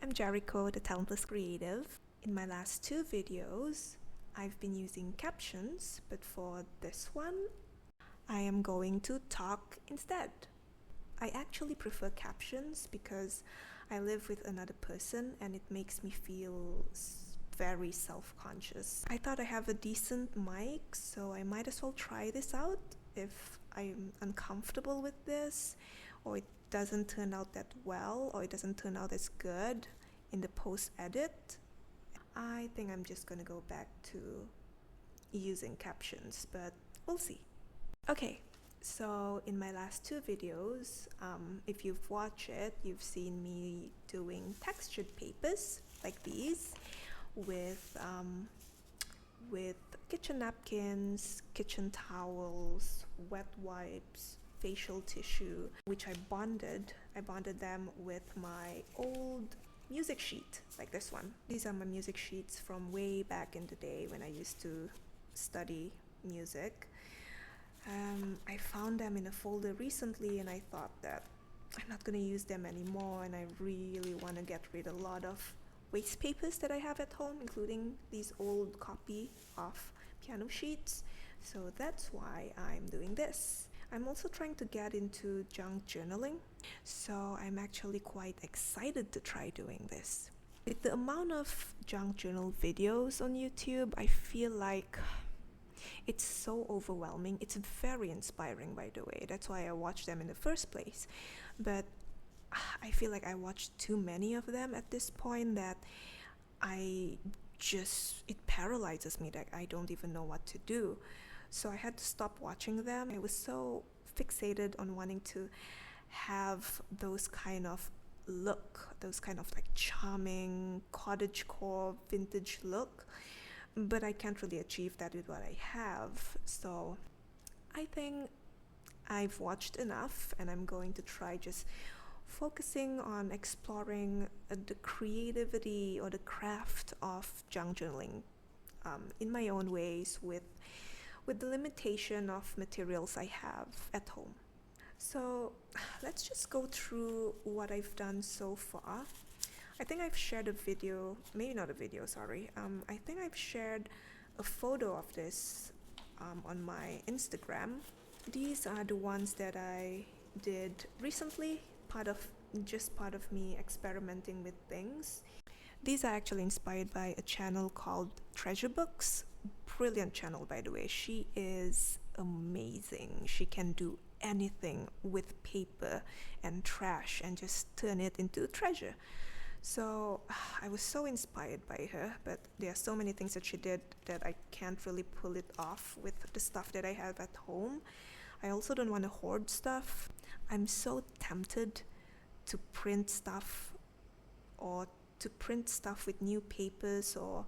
I'm Jericho, the Talentless Creative. In my last two videos, I've been using captions, but for this one, I am going to talk instead. I actually prefer captions because I live with another person and it makes me feel very self-conscious. I thought I have a decent mic, so I might as well try this out. If I'm uncomfortable with this, or it doesn't turn out that well, or it doesn't turn out as good in the post-edit, I think I'm just gonna go back to using captions, but we'll see. Okay, so in my last two videos, if you've watched it, you've seen me doing textured papers like these with kitchen napkins, kitchen towels, wet wipes, facial tissue, which I bonded. I bonded them with my old music sheet, like this one. These are my music sheets from way back in the day when I used to study music. I found them in a folder recently and I thought that I'm not going to use them anymore, and I really want to get rid of a lot of waste papers that I have at home, including these old copy of piano sheets. So that's why I'm doing this. I'm also trying to get into junk journaling, so I'm actually quite excited to try doing this. With the amount of junk journal videos on YouTube, I feel like it's so overwhelming. It's very inspiring, by the way. That's why I watched them in the first place. But I feel like I watched too many of them at this point that it paralyzes me, that I don't even know what to do. So I had to stop watching them. I was so fixated on wanting to have those kind of look, those kind of like charming cottagecore vintage look, but I can't really achieve that with what I have. So I think I've watched enough, and I'm going to try just focusing on exploring the creativity or the craft of junk journaling in my own ways with the limitation of materials I have at home. So let's just go through what I've done so far. I think I've shared a video, maybe not a video, sorry. I think I've shared a photo of this on my Instagram. These are the ones that I did recently, part of me experimenting with things. These are actually inspired by a channel called Treasure Books. Brilliant channel, by the way. She is amazing. She can do anything with paper and trash and just turn it into treasure. So I was so inspired by her, but there are so many things that she did that I can't really pull it off with the stuff that I have at home. I also don't want to hoard stuff. I'm so tempted to print stuff, or to print stuff with new papers, or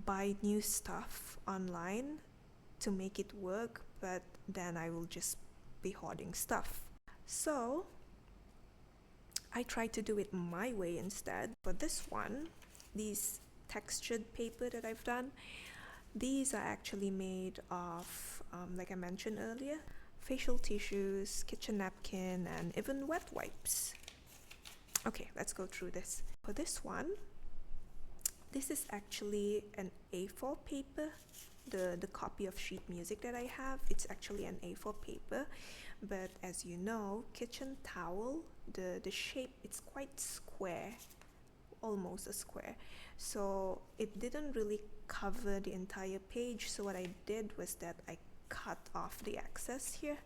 buy new stuff online to make it work, but then I will just be hoarding stuff. So I tried to do it my way instead. For this one, these textured paper that I've done, these are actually made of, like I mentioned earlier, facial tissues, kitchen napkin, and even wet wipes. Okay, let's go through this. For this one, this is actually an A4 paper. The copy of sheet music that I have, it's actually an A4 paper, but as you know, kitchen towel, the shape, it's quite square, almost a square, so it didn't really cover the entire page. So what I did was that I cut off the excess here,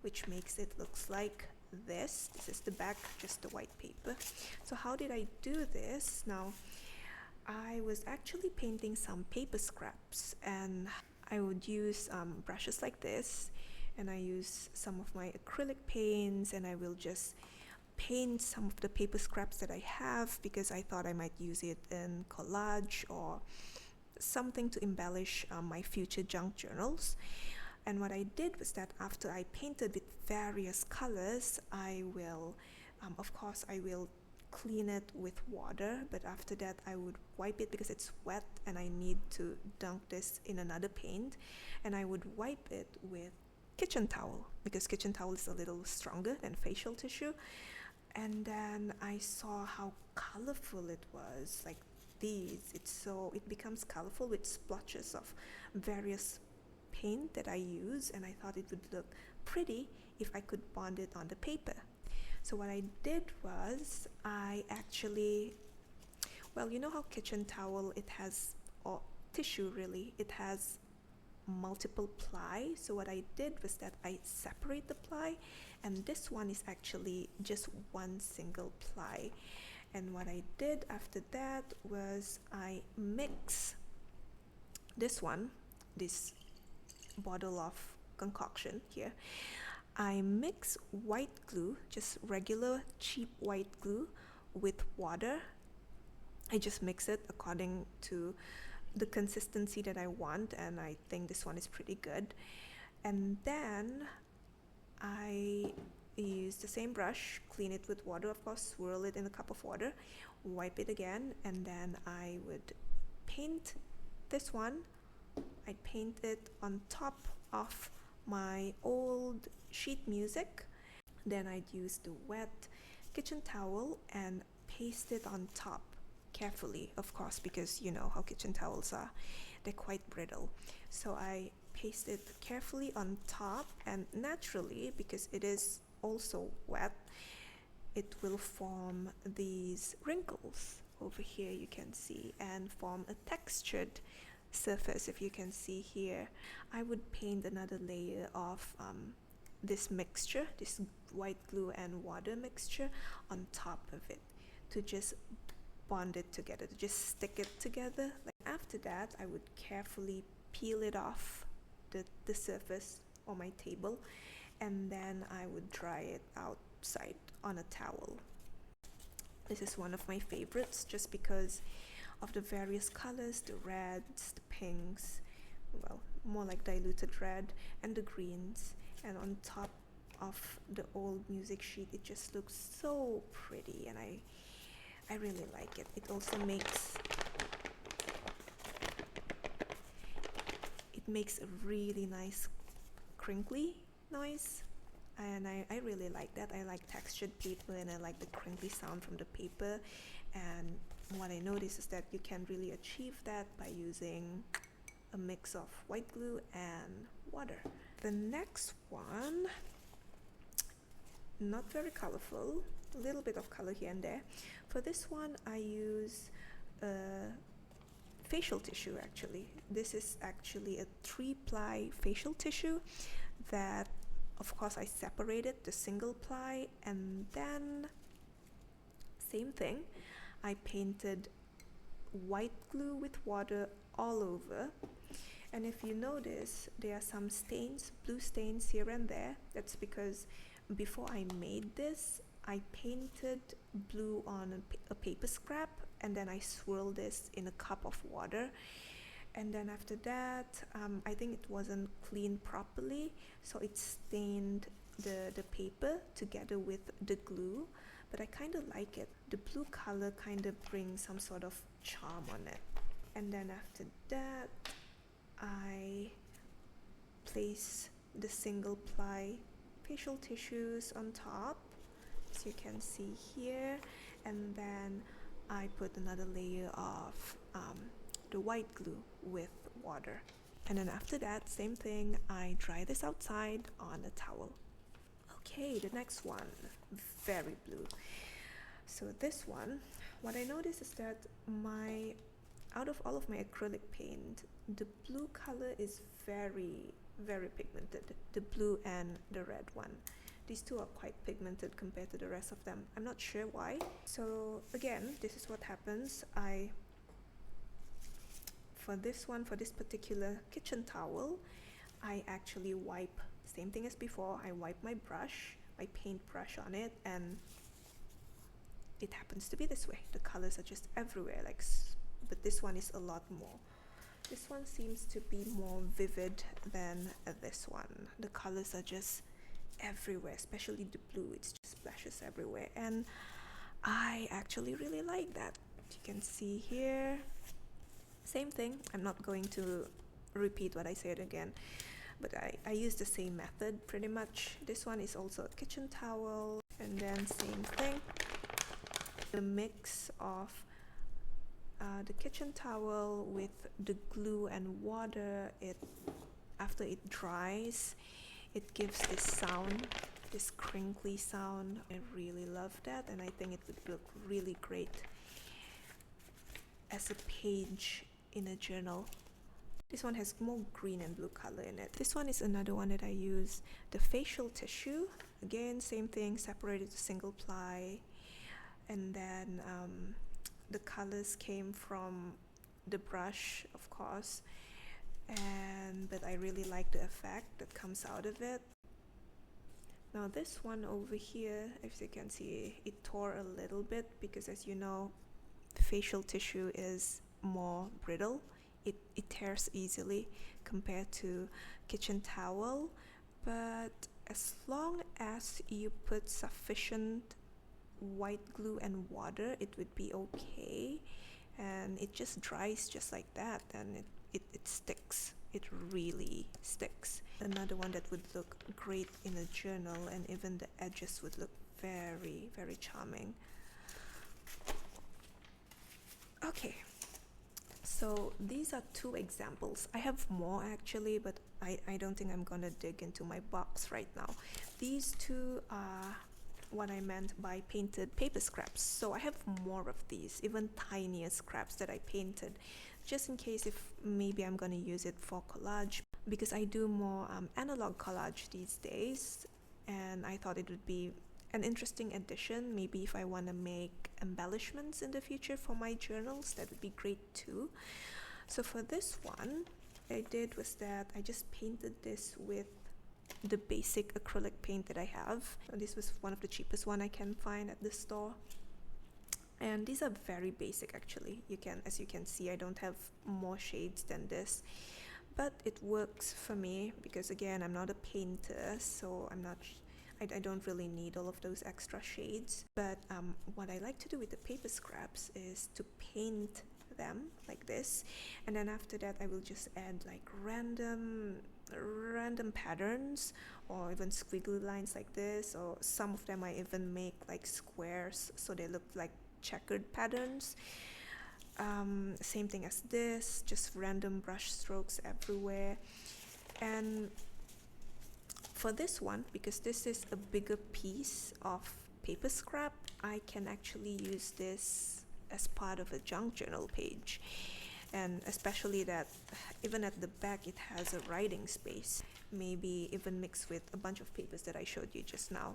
which makes it looks like this is the back, just the white paper. So how did I do this? Now, I was actually painting some paper scraps, and I would use brushes like this, and I use some of my acrylic paints, and I will just paint some of the paper scraps that I have because I thought I might use it in collage or something to embellish my future junk journals. And what I did was that after I painted with various colors, I will clean it with water, but after that I would wipe it because it's wet and I need to dunk this in another paint, and I would wipe it with kitchen towel because kitchen towel is a little stronger than facial tissue, And then I saw how colorful it was, like these. It becomes colorful with splotches of various paint that I use, and I thought it would look pretty if I could bond it on the paper. So what I did was I actually, well, you know how kitchen towel, it has, or tissue really, it has multiple ply. So what I did was that I separate the ply, and this one is actually just one single ply. And what I did after that was I mix this bottle of concoction here. I mix white glue, just regular cheap white glue, with water. I just mix it according to the consistency that I want, and I think this one is pretty good. And then I use the same brush, clean it with water, of course, swirl it in a cup of water, wipe it again, and then I would paint this one. I'd paint it on top of my old sheet music. Then I'd use the wet kitchen towel and paste it on top carefully, of course, because you know how kitchen towels are, they're quite brittle. So I paste it carefully on top, and naturally, because it is also wet, it will form these wrinkles over here, you can see, and form a textured surface. If you can see here, I would paint another layer of this mixture, this white glue and water mixture, on top of it to just bond it together, to just stick it together. Like after that, I would carefully peel it off the surface on my table, and then I would dry it outside on a towel. This is one of my favorites just because of the various colors, the reds, the pinks, well, more like diluted red, and the greens. And on top of the old music sheet, it just looks so pretty, and I really like it. It also makes a really nice crinkly noise, and I really like that. I like textured paper, and I like the crinkly sound from the paper. And what I noticed is that you can really achieve that by using a mix of white glue and water. The next one, not very colorful, a little bit of color here and there. For this one, I use facial tissue actually. This is actually a 3-ply facial tissue that, of course, I separated the single ply, and then same thing, I painted white glue with water all over. And if you notice, there are some stains, blue stains here and there. That's because before I made this, I painted blue on a paper scrap, and then I swirled this in a cup of water. And then after that, I think it wasn't cleaned properly, so it stained the paper together with the glue. But I kind of like it. The blue color kind of brings some sort of charm on it. And then after that, I place the single ply facial tissues on top, as you can see here, and then I put another layer of the white glue with water. And then after that, same thing, I dry this outside on a towel. Okay, the next one, very blue. So this one, what I noticed is that out of all of my acrylic paint, the blue color is very, very pigmented, the blue and the red one. These two are quite pigmented compared to the rest of them. I'm not sure why. So again, this is what happens. For this particular kitchen towel, I actually wipe, same thing as before, I wipe my paint brush on it, and it happens to be this way. The colors are just everywhere, but this one is a lot more. This one seems to be more vivid than this one. The colors are just everywhere, especially the blue. It just splashes everywhere, and I actually really like that. You can see here, same thing. I'm not going to repeat what I said again, but I use the same method pretty much. This one is also a kitchen towel. And then same thing, the mix of the kitchen towel with the glue and water, after it dries, it gives this sound, this crinkly sound. I really love that, and I think it would look really great as a page in a journal. This one has more green and blue color in it. This one is another one that I use, the facial tissue. Again, same thing, separated to single ply, and then the colors came from the brush, of course, but I really like the effect that comes out of it. Now this one over here, as you can see, it tore a little bit because, as you know, facial tissue is more brittle. It tears easily compared to kitchen towel, but as long as you put sufficient white glue and water, it would be okay, and it just dries just like that, and it sticks. It really sticks. Another one that would look great in a journal, and even the edges would look very, very charming. Okay, so these are two examples. I have more actually, but I don't think I'm gonna dig into my box right now. These two are what I meant by painted paper scraps. So I have more of these, even tinier scraps that I painted, just in case if maybe I'm gonna use it for collage, because I do more analog collage these days, and I thought it would be an interesting addition. Maybe if I want to make embellishments in the future for my journals, that would be great too. So for this one, what I did was that I just painted this with the basic acrylic paint that I have. This was one of the cheapest one I can find at the store, and these are very basic actually. As you can see, I don't have more shades than this, but it works for me because, again, I'm not a painter, so I don't really need all of those extra shades. But what I like to do with the paper scraps is to paint them like this, and then after that I will just add like random patterns or even squiggly lines like this, or some of them I even make like squares so they look like checkered patterns. Same thing as this, just random brush strokes everywhere. And for this one, because this is a bigger piece of paper scrap, I can actually use this as part of a junk journal page, and especially that even at the back it has a writing space, maybe even mixed with a bunch of papers that I showed you just now.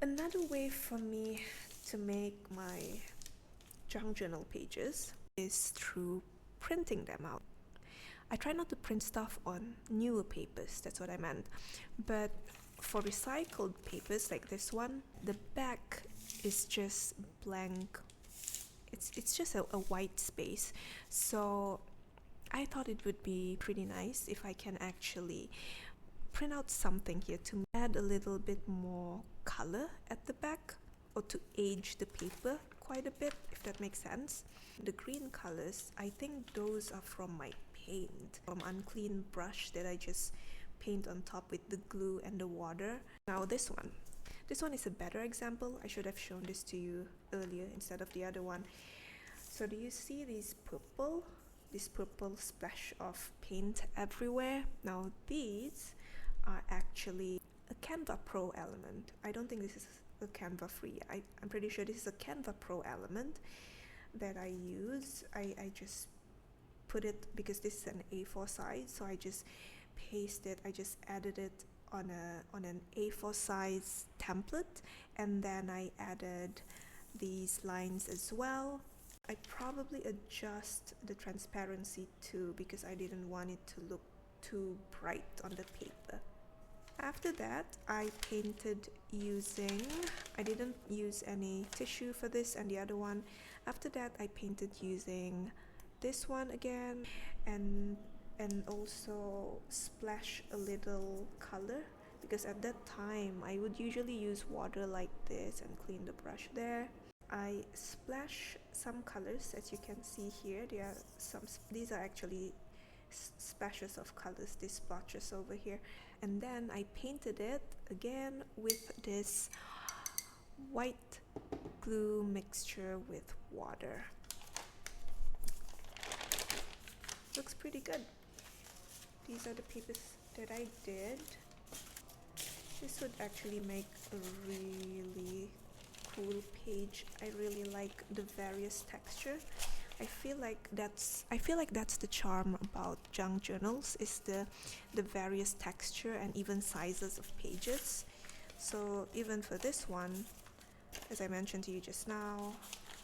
Another way for me to make my junk journal pages is through printing them out. I try not to print stuff on newer papers, that's what I meant, but for recycled papers like this one, the back is just blank. It's just a white space. So I thought it would be pretty nice if I can actually print out something here to add a little bit more color at the back, or to age the paper quite a bit, if that makes sense. The green colors, I think those are from my paint, from unclean brush that I just paint on top with the glue and the water. Now this one is a better example. I should have shown this to you earlier instead of the other one. So do you see this purple splash of paint everywhere? Now these are actually a Canva Pro element. I don't think this is a Canva free. I'm pretty sure this is a Canva Pro element that I use. I just put it, because this is an A4 size, so I just added it on an A4 size template, and then I added these lines as well. I probably adjust the transparency too, because I didn't want it to look too bright on the paper. After that, I painted I didn't use any tissue for this and the other one. After that, I painted using this one again, and also splash a little color, because at that time I would usually use water like this and clean the brush there. I splash some colors, as you can see here. These are actually splashes of colors, these splotches over here. And then I painted it again with this white glue mixture with water. Looks pretty good. These are the papers that I did. This would actually make a really cool page. I really like the various texture. I feel like that's the charm about junk journals, is the various texture and even sizes of pages. So even for this one, as I mentioned to you just now,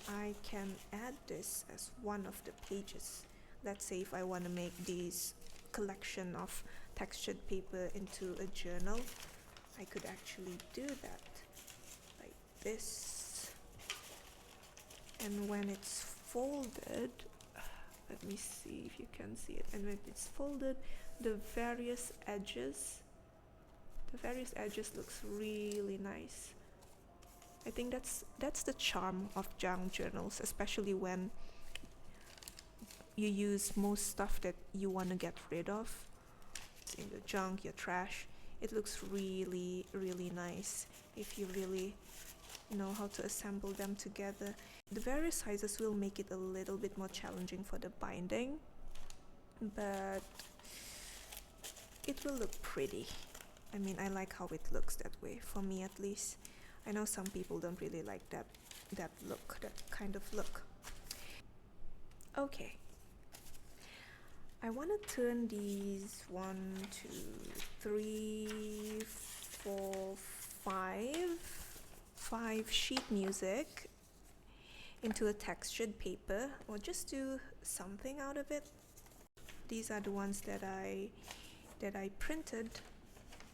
I can add this as one of the pages. Let's say if I want to make these collection of textured paper into a journal, I could actually do that like this. And when it's folded, let me see if you can see it, and when it's folded, the various edges looks really nice. I think that's the charm of junk journals, especially when you use most stuff that you want to get rid of. It's in the junk, your trash. It looks really, really nice if you really know how to assemble them together. The various sizes will make it a little bit more challenging for the binding, but it will look pretty. I mean, I like how it looks that way, for me at least. I know some people don't really like that look, that kind of look. Okay. I want to turn these 1, 2, 3, 4, 5 sheet music into a textured paper, or just do something out of it. These are the ones that I printed,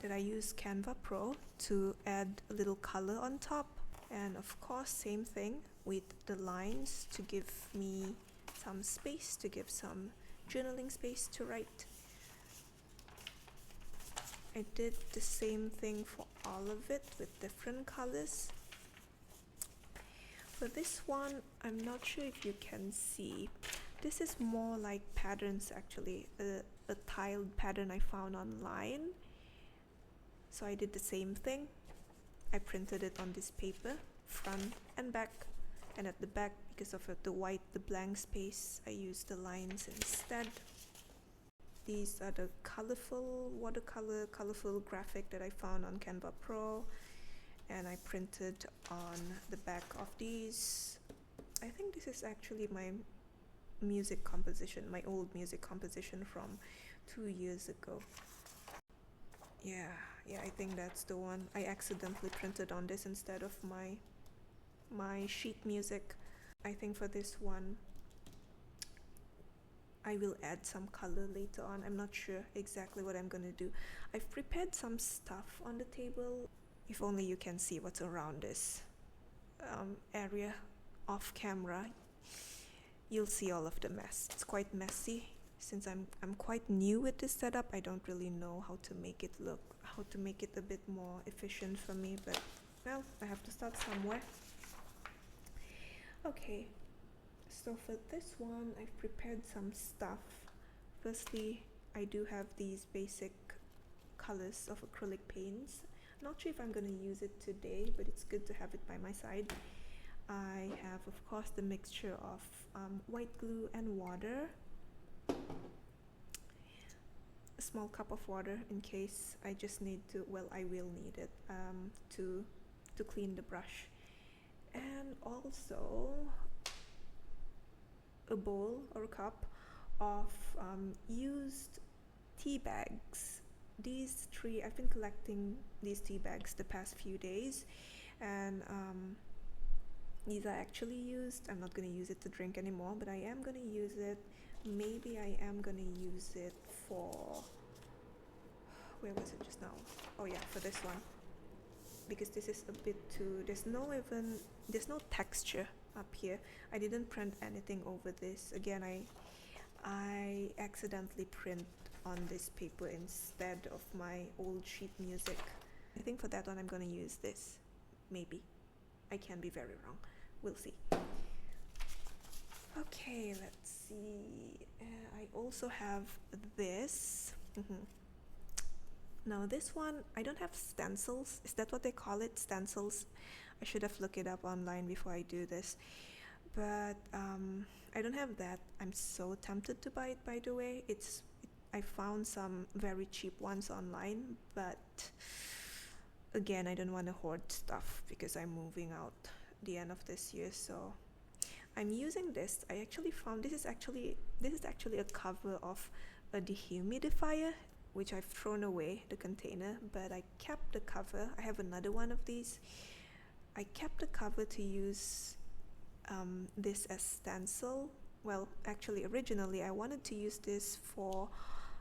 that I used Canva Pro to add a little color on top, and of course same thing with the lines to give me some space, to give some journaling space to write. I did the same thing for all of it with different colors. For this one, I'm not sure if you can see. This is more like patterns actually, a tiled pattern I found online. So I did the same thing. I printed it on this paper, front and back. And at the back, because of the white, the blank space, I used the lines instead. These are the colorful watercolor, colorful graphic that I found on Canva Pro, and I printed on the back of these. I think this is actually my music composition, my old music composition from 2 years ago. Yeah, I think that's the one. I accidentally printed on this instead of my sheet music. I think for this one I will add some color later on. I'm not sure exactly what I'm gonna do. I've prepared some stuff on the table. If only you can see what's around this area off camera, you'll see all of the mess. It's quite messy. Since I'm quite new with this setup, I don't really know how to make it a bit more efficient for me, but well, I have to start somewhere. Okay, so for this one, I've prepared some stuff. Firstly, I do have these basic colors of acrylic paints. Not sure if I'm going to use it today, but it's good to have it by my side. I have, of course, the mixture of white glue and water. A small cup of water in case I just need to, well, I will need it to clean the brush. And also a bowl or a cup of used tea bags. These 3, I've been collecting these tea bags the past few days, and these are actually used. I'm not going to use it to drink anymore, but I am going to use it. Maybe I am going to use it for, where was it just now? Oh yeah, for this one. Because this is a bit too, there's no texture up here. I didn't print anything over this. Again, I accidentally print on this paper instead of my old sheet music. I think for that one I'm gonna use this. Maybe. I can be very wrong. We'll see. Okay, let's see. I also have this. Now this one, I don't have stencils. Is that what they call it? Stencils? I should have looked it up online before I do this. But I don't have that. I'm so tempted to buy it, by the way. I found some very cheap ones online, but again, I don't want to hoard stuff because I'm moving out the end of this year, so I'm using this. I actually found this is actually a cover of a dehumidifier, which I've thrown away the container, but I kept the cover. I have another one of these. I kept the cover to use this as stencil. Well, actually, originally I wanted to use this for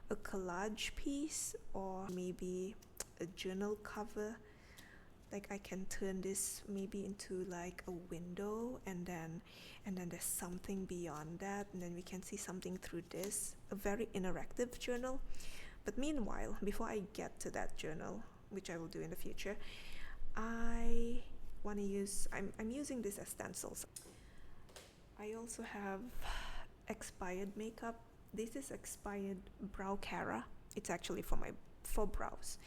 a collage piece or maybe a journal cover. Like I can turn this maybe into like a window, and then there's something beyond that, and then we can see something through this. A very interactive journal. But meanwhile, before I get to that journal, which I will do in the future, I'm using this as stencils. I also have expired makeup. This is expired brow Cara. It's actually for brows.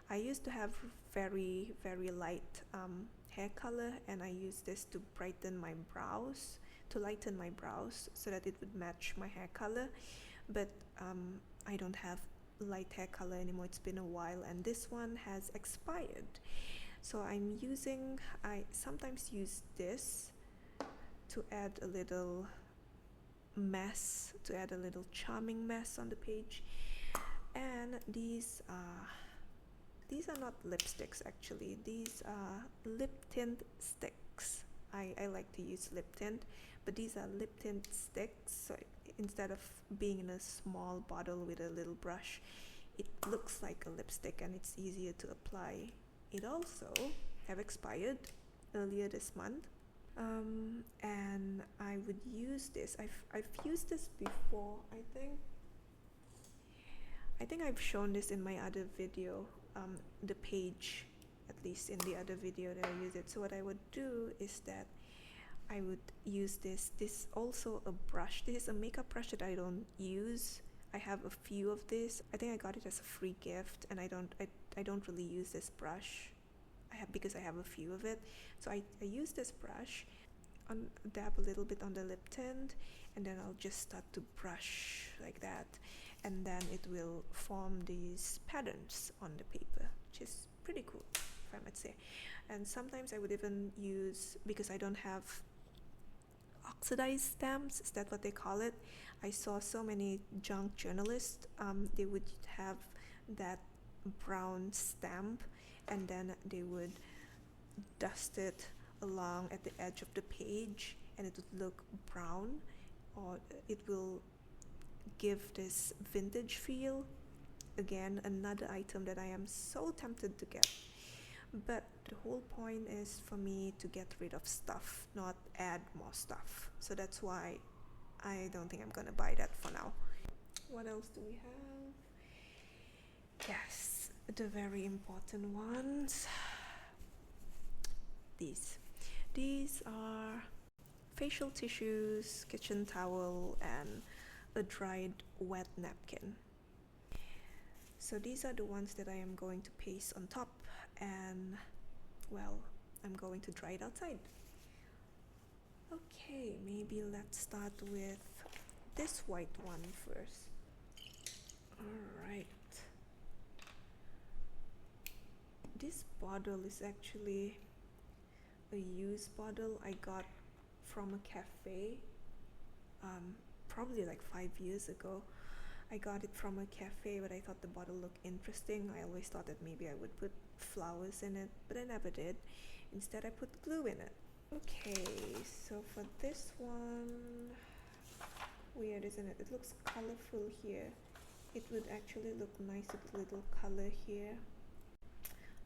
I used to have very light hair color, and I use this to lighten my brows so that it would match my hair color. But I don't have light hair color anymore. It's been a while, and this one has expired. So I sometimes use this to add a little mess, to add a little charming mess on the page. And these are not lipsticks actually. These are lip tint sticks. I like to use lip tint, but these are lip tint sticks. So instead of being in a small bottle with a little brush, it looks like a lipstick and it's easier to apply. It also have expired earlier this month. And I would use this. I've used this before. I think I've shown this in my other video, the page, at least in the other video that I use it. So what I would do is that I would use this. This also a brush. This is a makeup brush that I don't use. I have a few of this. I think I got it as a free gift, and I don't really use this brush. Because I have a few of it. So I use this brush, dab a little bit on the lip tint, and then I'll just start to brush like that, and then it will form these patterns on the paper, which is pretty cool, if I might say. And sometimes I would even use, because I don't have oxidized stamps, is that what they call it? I saw so many junk journalists, they would have that brown stamp, and then they would dust it along at the edge of the page, and it would look brown, or it will give this vintage feel. Again, another item that I am so tempted to get, but the whole point is for me to get rid of stuff, not add more stuff. So that's why I don't think I'm gonna buy that for now. What else do we have? Yes, the very important ones. These are facial tissues, kitchen towel, and a dried wet napkin. So these are the ones that I am going to paste on top, and well, I'm going to dry it outside. Okay, maybe let's start with this white one first. Alright. This bottle is actually a used bottle I got from a cafe, probably like 5 years ago. I got it from a cafe, but I thought the bottle looked interesting. I always thought that maybe I would put flowers in it, but I never did. Instead, I put glue in it. Okay, so for this one, weird, isn't it? It looks colorful here. It would actually look nice with little color here.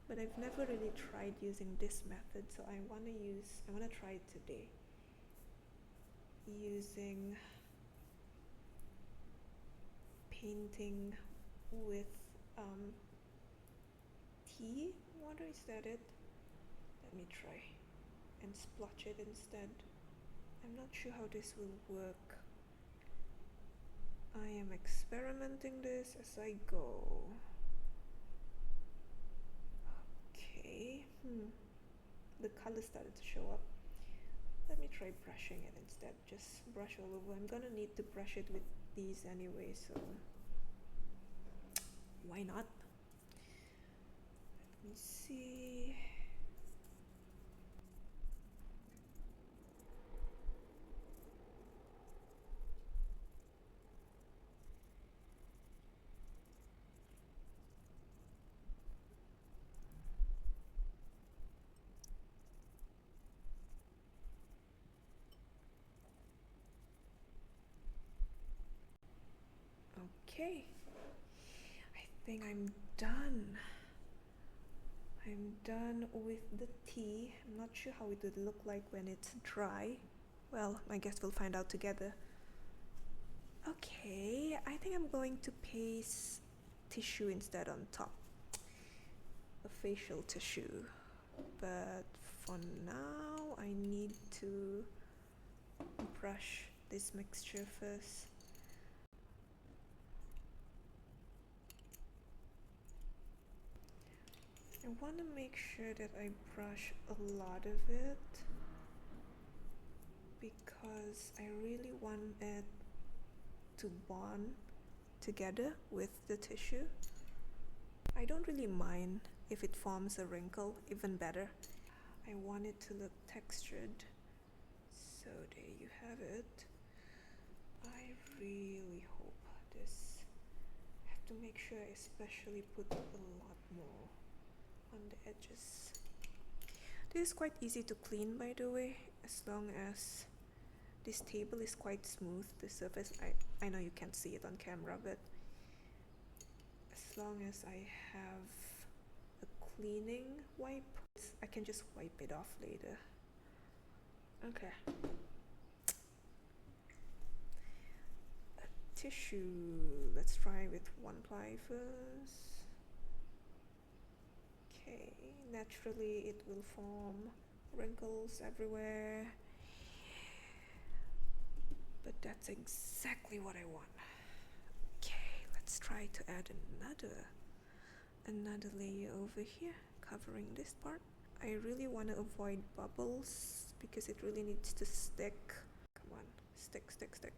But I've never really tried using this method, so I want to try it today. Using painting with tea water, is that it? Let me try and splotch it instead. I'm not sure how this will work. I am experimenting this as I go. Okay, the color started to show up. Let me try brushing it instead. Just brush all over. I'm gonna need to brush it with these anyway, so why not? Let me see. Okay, I think I'm done. I'm done with the tea. I'm not sure how it would look like when it's dry. Well, I guess we'll find out together. Okay, I think I'm going to paste tissue instead on top. A facial tissue. But for now, I need to brush this mixture first. I want to make sure that I brush a lot of it because I really want it to bond together with the tissue. I don't really mind if it forms a wrinkle, even better. I want it to look textured. So there you have it. I really hope this. I have to make sure I especially put a lot more on the edges. This is quite easy to clean, by the way, as long as this table is quite smooth. The surface, I know you can't see it on camera, but as long as I have a cleaning wipe, I can just wipe it off later. Okay. A tissue. Let's try with 1-ply first. Okay, naturally it will form wrinkles everywhere, but that's exactly what I want. Okay, let's try to add another layer over here, covering this part. I really want to avoid bubbles because it really needs to stick. Come on, stick, stick, stick.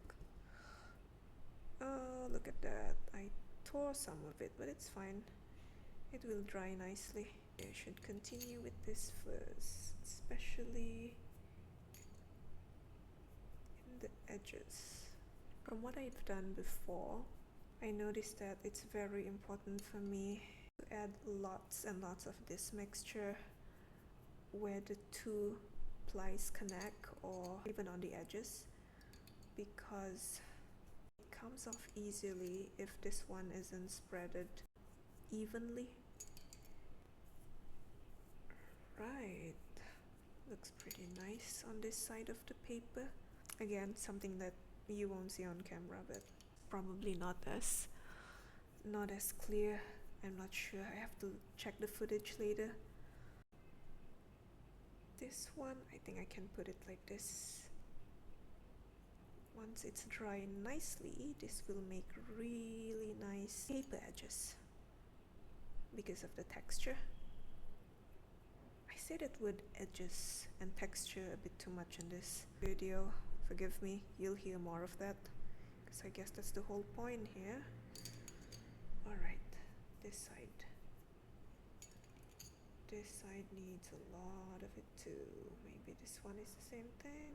Oh, look at that. I tore some of it, but it's fine. It will dry nicely. I should continue with this first, especially in the edges. From what I've done before, I noticed that it's very important for me to add lots and lots of this mixture where the two plies connect, or even on the edges, because it comes off easily if this one isn't spreaded evenly. Right, looks pretty nice on this side of the paper. Again, something that you won't see on camera, but probably not as clear. I'm not sure. I have to check the footage later. This one, I think I can put it like this. Once it's dry nicely, this will make really nice paper edges because of the texture. I said it with edges and texture a bit too much in this video. Forgive me, you'll hear more of that, because I guess that's the whole point here. Alright, this side. This side needs a lot of it too. Maybe this one is the same thing.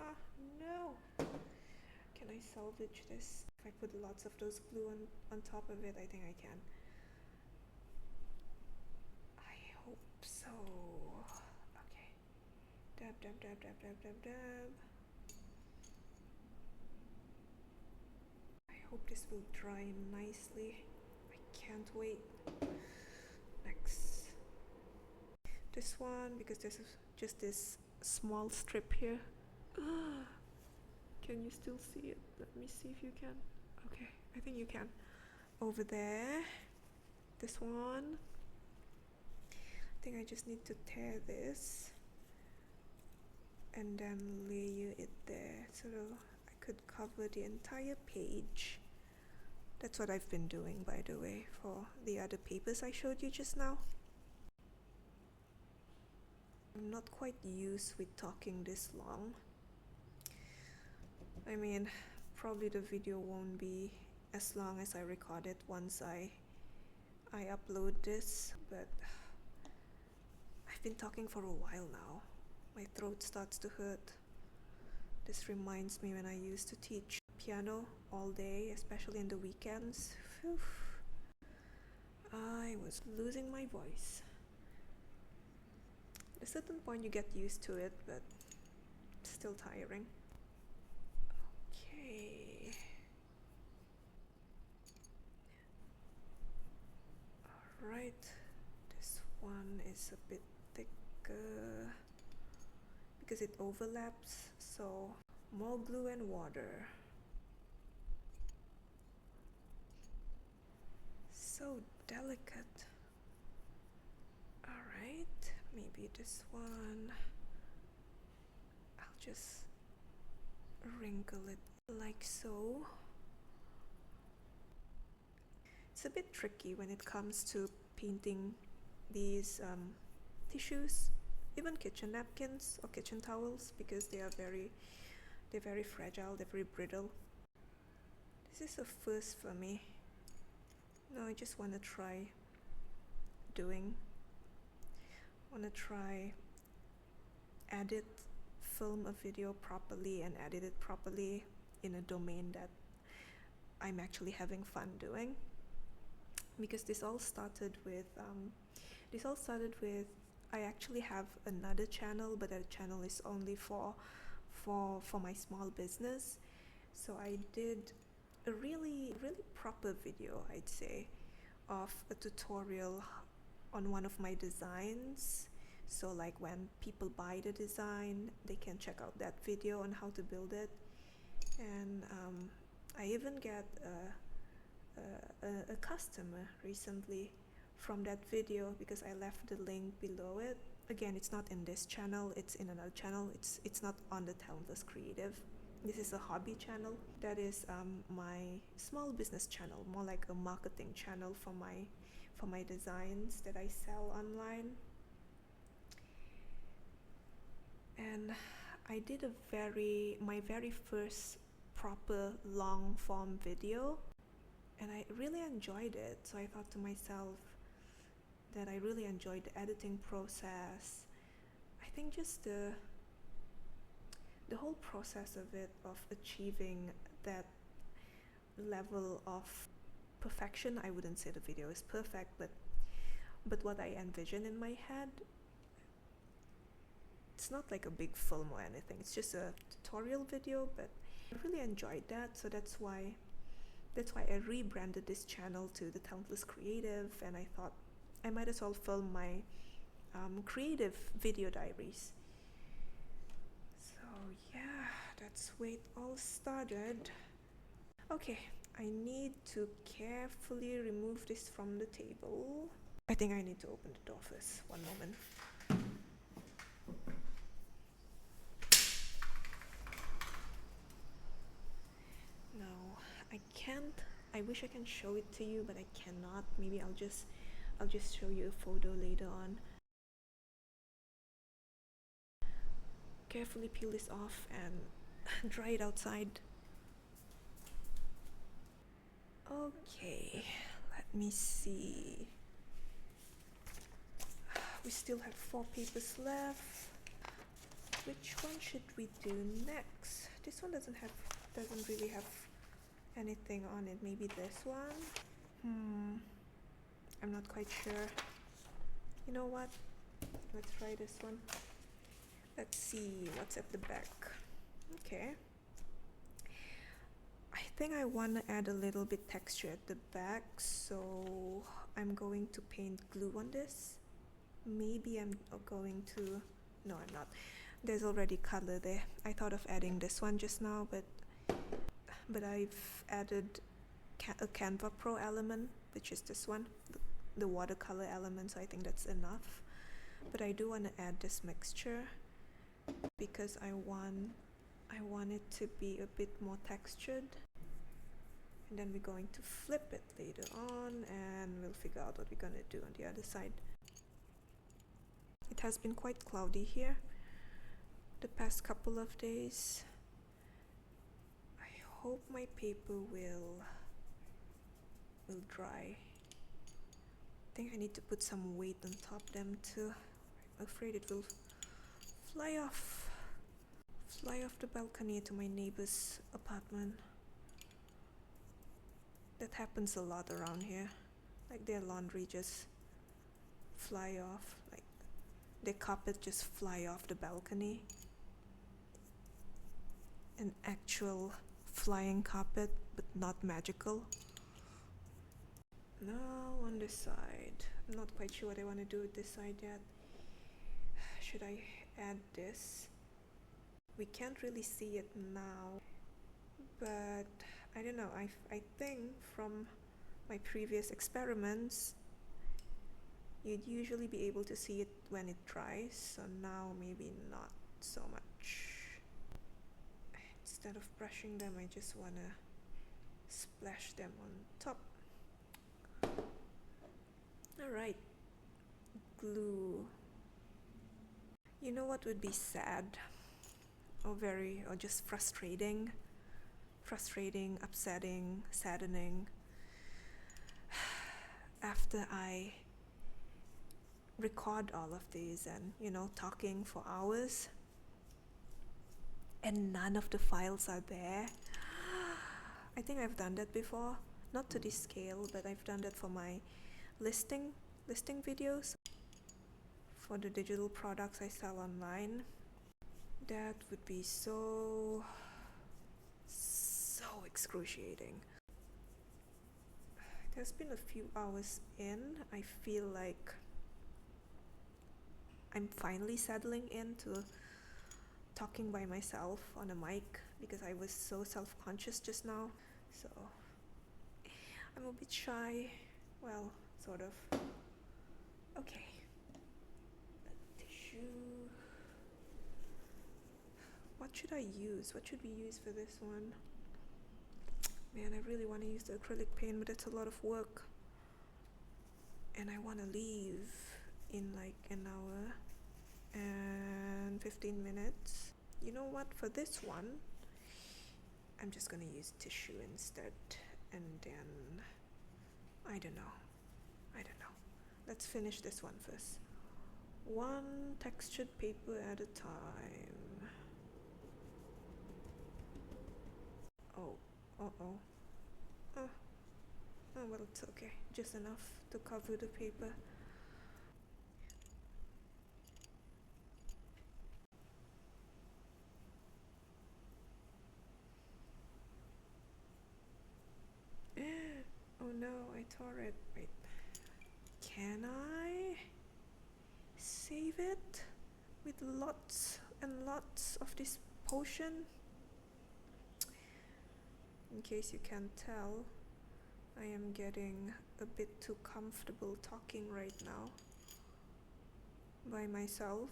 Ah, no! Can I salvage this? If I put lots of those glue on top of it, I think I can. I hope so. Okay. Dab, dab, dab, dab, dab, dab, dab. I hope this will dry nicely. I can't wait. Next. This one, because there's just this small strip here. Can you still see it? Let me see if you can. Okay, I think you can. Over there. this one. I think I just need to tear this and then layer it there so I could cover the entire page. That's what I've been doing, by the way, for the other papers I showed you just now. I'm not quite used with talking this long. I mean, probably the video won't be as long as I record it once I upload this, but I've been talking for a while now. My throat starts to hurt. This reminds me when I used to teach piano all day, especially in the weekends. Phew. I was losing my voice. At a certain point you get used to it, but it's still tiring. Okay. Alright, this one is a bit thicker because it overlaps, so more glue and water. So delicate. Alright, maybe this one, I'll just wrinkle it like so. It's a bit tricky when it comes to painting these tissues, even kitchen napkins or kitchen towels, because they're very fragile, they're very brittle. This is a first for me. No, I just want to try edit, film a video properly and edit it properly in a domain that I'm actually having fun doing. Because this all started with I actually have another channel, but that channel is only for my small business. So I did a really proper video, I'd say, of a tutorial on one of my designs. So like when people buy the design, they can check out that video on how to build it. And I even get a customer recently from that video because I left the link below it. Again, it's not in this channel, it's in another channel. It's not on the Talentless Creative. This is a hobby channel. That is my small business channel, more like a marketing channel for my designs that I sell online. And I did my very first proper long form video, and I really enjoyed it. So I thought to myself that I really enjoyed the editing process. I think just the whole process of it, of achieving that level of perfection. I wouldn't say the video is perfect, but what I envision in my head, it's not like a big film or anything, it's just a tutorial video, but I really enjoyed that. So that's why I rebranded this channel to the Talentless Creative, and I thought I might as well film my creative video diaries. So yeah, that's where it all started. Okay, I need to carefully remove this from the table. I think I need to open the door first. One moment. No, I can't. I wish I can show it to you, but I cannot. Maybe I'll just show you a photo later on. Carefully peel this off and dry it outside. Okay, let me see. We still have 4 papers left. Which one should we do next? This one doesn't really have anything on it. Maybe this one? I'm not quite sure. You know what? Let's try this one. Let's see what's at the back. Okay. I think I want to add a little bit texture at the back, so I'm going to paint glue on this. Maybe I'm going to... No, I'm not. There's already color there. I thought of adding this one just now, but I've added a Canva Pro element, which is this one, the watercolor element, so I think that's enough. But I do want to add this mixture because I want it to be a bit more textured. And then we're going to flip it later on and we'll figure out what we're going to do on the other side. It has been quite cloudy here the past couple of days. I hope my paper will dry. I think I need to put some weight on top of them too. I'm afraid it will fly off the balcony to my neighbor's apartment. That happens a lot around here. Like their laundry just fly off, like their carpet just fly off the balcony. An actual flying carpet, but not magical. Now on this side, I'm not quite sure what I want to do with this side yet. Should I add this? We can't really see it now, but I don't know. I think from my previous experiments, you'd usually be able to see it when it dries, so now maybe not so much. Instead of brushing them, I just want to splash them on top. Alright, glue. You know what would be sad or just frustrating, upsetting, saddening? After I record all of these and talking for hours and none of the files are there. I think I've done that before, not to this scale, but I've done that for my listing videos for the digital products I sell online. That would be so excruciating. It has been a few hours in. I feel like I'm finally settling into talking by myself on a mic because I was so self-conscious just now. So I'm a bit shy. Well, sort of. Okay. Tissue. What should I use? What should we use for this one? Man, I really want to use the acrylic paint, but it's a lot of work. And I want to leave in like an hour and 15 minutes. You know what? For this one, I'm just going to use tissue instead. And then, I don't know. Let's finish this one first. One textured paper at a time. Oh, uh-oh. Oh, well, it's okay. Just enough to cover the paper. Oh no, I tore it. Wait. Can I save it with lots and lots of this potion? In case you can't tell, I am getting a bit too comfortable talking right now by myself.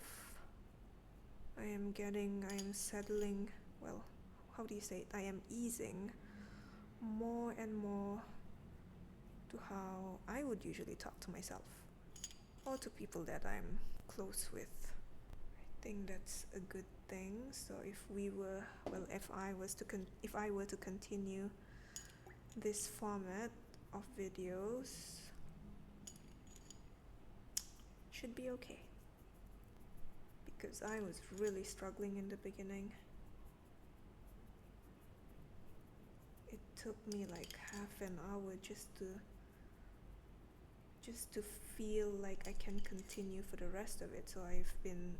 I am settling, well, how do you say it? I am easing more and more to how I would usually talk to myself or to people that I'm close with. I think that's a good thing. So if I were to continue this format of videos, should be okay, because I was really struggling in the beginning. It took me like half an hour just to feel like I can continue for the rest of it. So I've been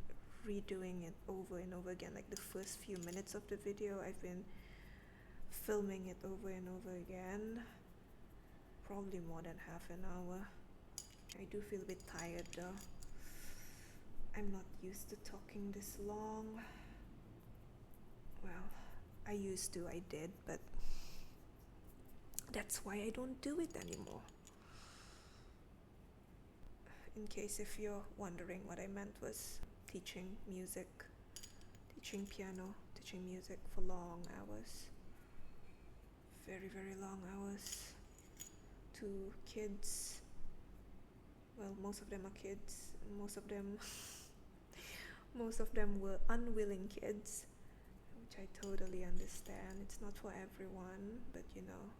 redoing it over and over again. Like the first few minutes of the video, I've been filming it over and over again. Probably more than half an hour. I do feel a bit tired though. I'm not used to talking this long. Well, I did, but that's why I don't do it anymore. In case if you're wondering, what I meant was teaching music, teaching piano, teaching music for long hours, very, very long hours, to kids. Well, most of them are kids. Most of them were unwilling kids, which I totally understand. It's not for everyone, but you know,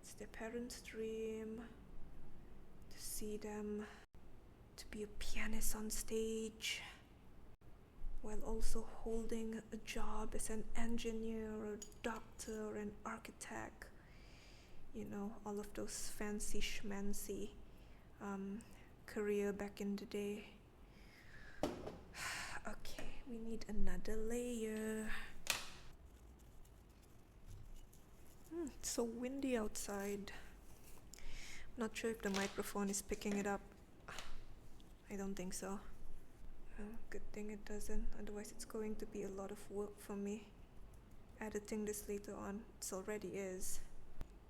it's their parents' dream to see them to be a pianist on stage while also holding a job as an engineer or doctor or an architect. You know, all of those fancy schmancy career back in the day. Okay, we need another layer. It's so windy outside. Not sure if the microphone is picking it up. I don't think so. Good thing it doesn't, otherwise it's going to be a lot of work for me editing this later on. It already is.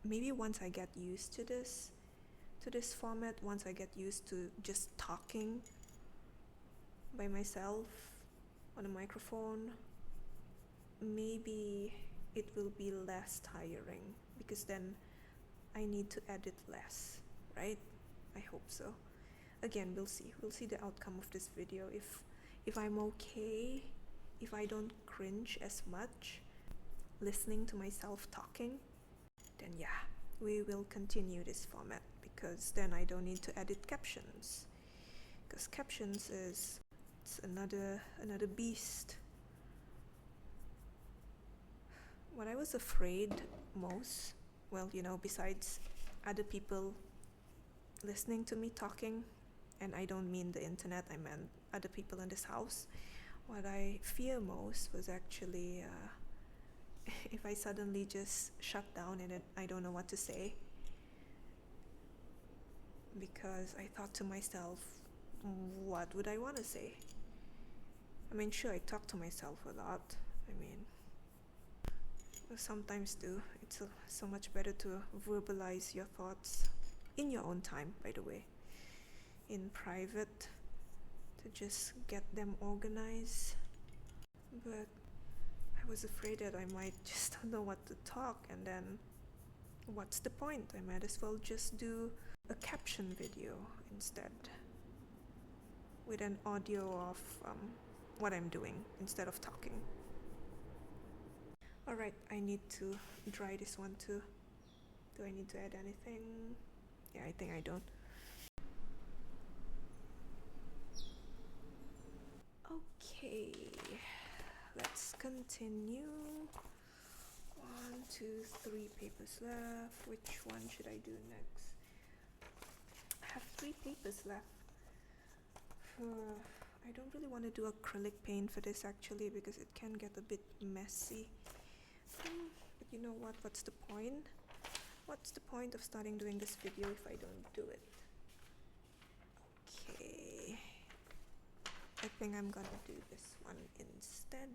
Maybe once I get used to this format, once I get used to just talking by myself on a microphone, maybe it will be less tiring, because then I need to edit less, right? I hope so. Again, we'll see the outcome of this video. If I'm okay, if I don't cringe as much listening to myself talking, then yeah, we will continue this format, because then I don't need to edit captions, because captions it's another beast. What I was afraid most, well, you know, besides other people listening to me talking, and I don't mean the internet, I meant other people in this house, what I fear most was actually if I suddenly just shut down and I don't know what to say, because I thought to myself, what would I want to say? I mean, sure, I talk to myself a lot. I mean, I sometimes do. It's so much better to verbalize your thoughts in your own time, by the way, in private, to just get them organized. But I was afraid that I might just don't know what to talk, and then what's the point? I might as well just do a caption video instead, with an audio of what I'm doing instead of talking. Alright, I need to dry this one too. Do I need to add anything? Yeah, I think I don't. Okay, let's continue. 1, 2, 3 papers left. Which one should I do next? I have 3 papers left. I don't really want to do acrylic paint for this actually, because it can get a bit messy. But you know what? What's the point? What's the point of starting doing this video if I don't do it? Okay, I think I'm gonna do this one instead.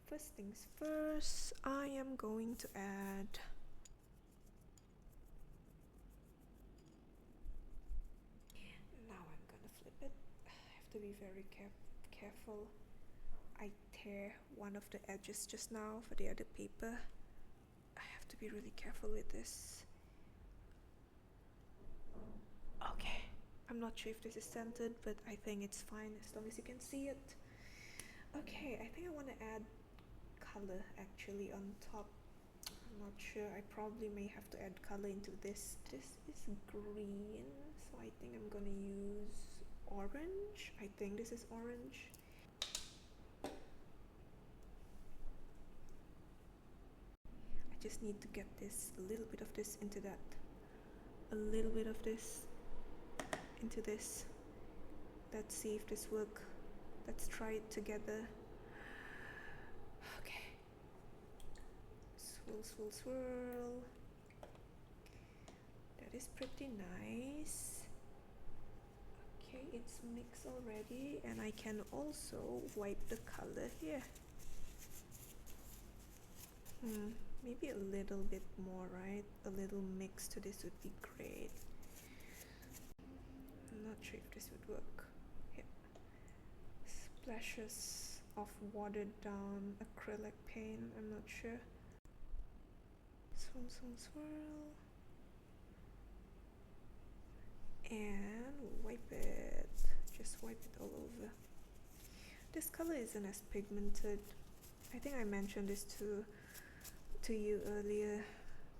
First things first, I am going to add now I'm gonna flip it. I have to be very careful. I tear one of the edges just now for the other paper. I have to be really careful with this. Okay, I'm not sure if this is centered, but I think it's fine as long as you can see it. Okay, I think I want to add color actually on top. I'm not sure. I probably may have to add color into this. This is green, so I think I'm gonna use orange. I think this is orange. I just need to get this, a little bit of this into that, a little bit of this into this. Let's see if this works. Let's try it together. Okay. Swirl, swirl, swirl. That is pretty nice. Okay, it's mixed already, and I can also wipe the color here. Maybe a little bit more, right? A little mix to this would be great. I'm not sure if this would work. Yeah. Splashes of watered down acrylic paint, I'm not sure. Swirl, swirl, swirl. And wipe it. Just wipe it all over. This color isn't as pigmented. I think I mentioned this to you earlier,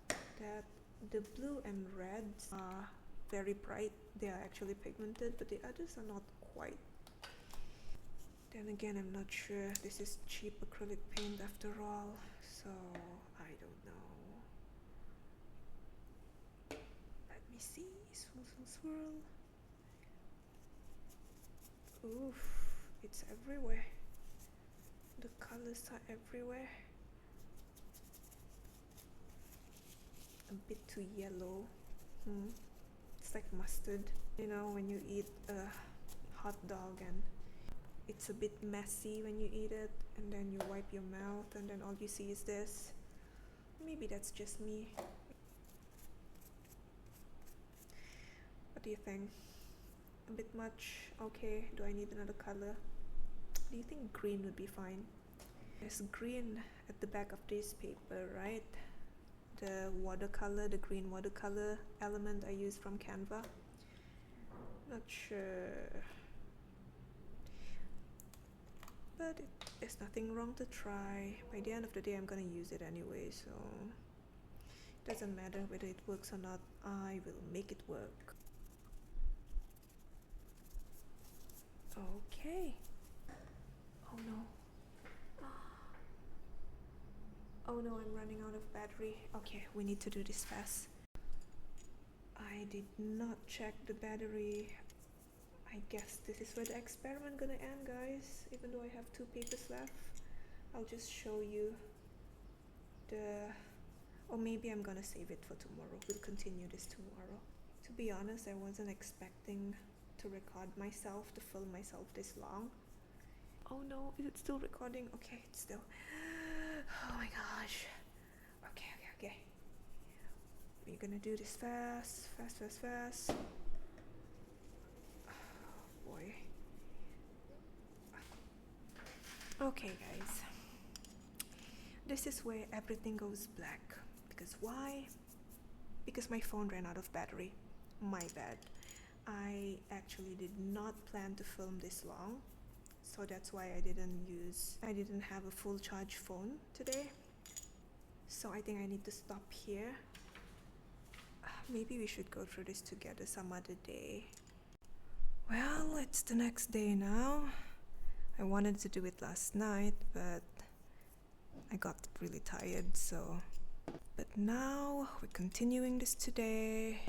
that the blue and reds are very bright. They are actually pigmented, but the others are not quite. Then again, I'm not sure. This is cheap acrylic paint after all, so I don't know. Let me see. Swirl, swirl, swirl. Oof, it's everywhere. The colors are everywhere. A bit too yellow. It's like mustard. You know, when you eat a hot dog and it's a bit messy when you eat it, and then you wipe your mouth and then all you see is this. Maybe that's just me. What do you think? A bit much? Okay, do I need another color? Do you think green would be fine? There's green at the back of this paper, right? The watercolor, the green watercolor element I used from Canva. Not sure. But there's nothing wrong to try. By the end of the day, I'm gonna use it anyway, so it doesn't matter whether it works or not. I will make it work. Okay. Oh no. Oh no, I'm running out of battery. Okay, we need to do this fast. I did not check the battery. I guess this is where the experiment gonna end, guys. Even though I have 2 papers left, I'll just show you or maybe I'm gonna save it for tomorrow. We'll continue this tomorrow. To be honest, I wasn't expecting to record myself, to film myself this long. Oh no, is it still recording? Okay, it's still. Oh my gosh. Okay. We're gonna do this fast. Oh boy. Okay, guys. This is where everything goes black. Because why? Because my phone ran out of battery. My bad. I actually did not plan to film this long, so that's why I didn't have a full charge phone today. So I think I need to stop here. Maybe we should go through this together some other day. Well, it's the next day now. I wanted to do it last night, but I got really tired, so. But now we're continuing this today,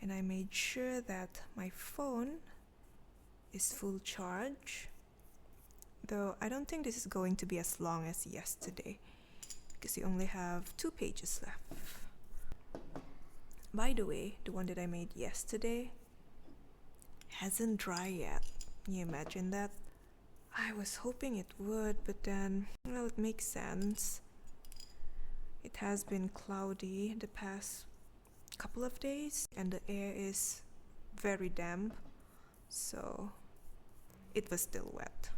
and I made sure that my phone is full charge, though I don't think this is going to be as long as yesterday because you only have 2 pages left. By the way, the one that I made yesterday hasn't dried yet. Can you imagine that? I was hoping it would, but then, well, it makes sense. It has been cloudy the past couple of days and the air is very damp, so it was still wet.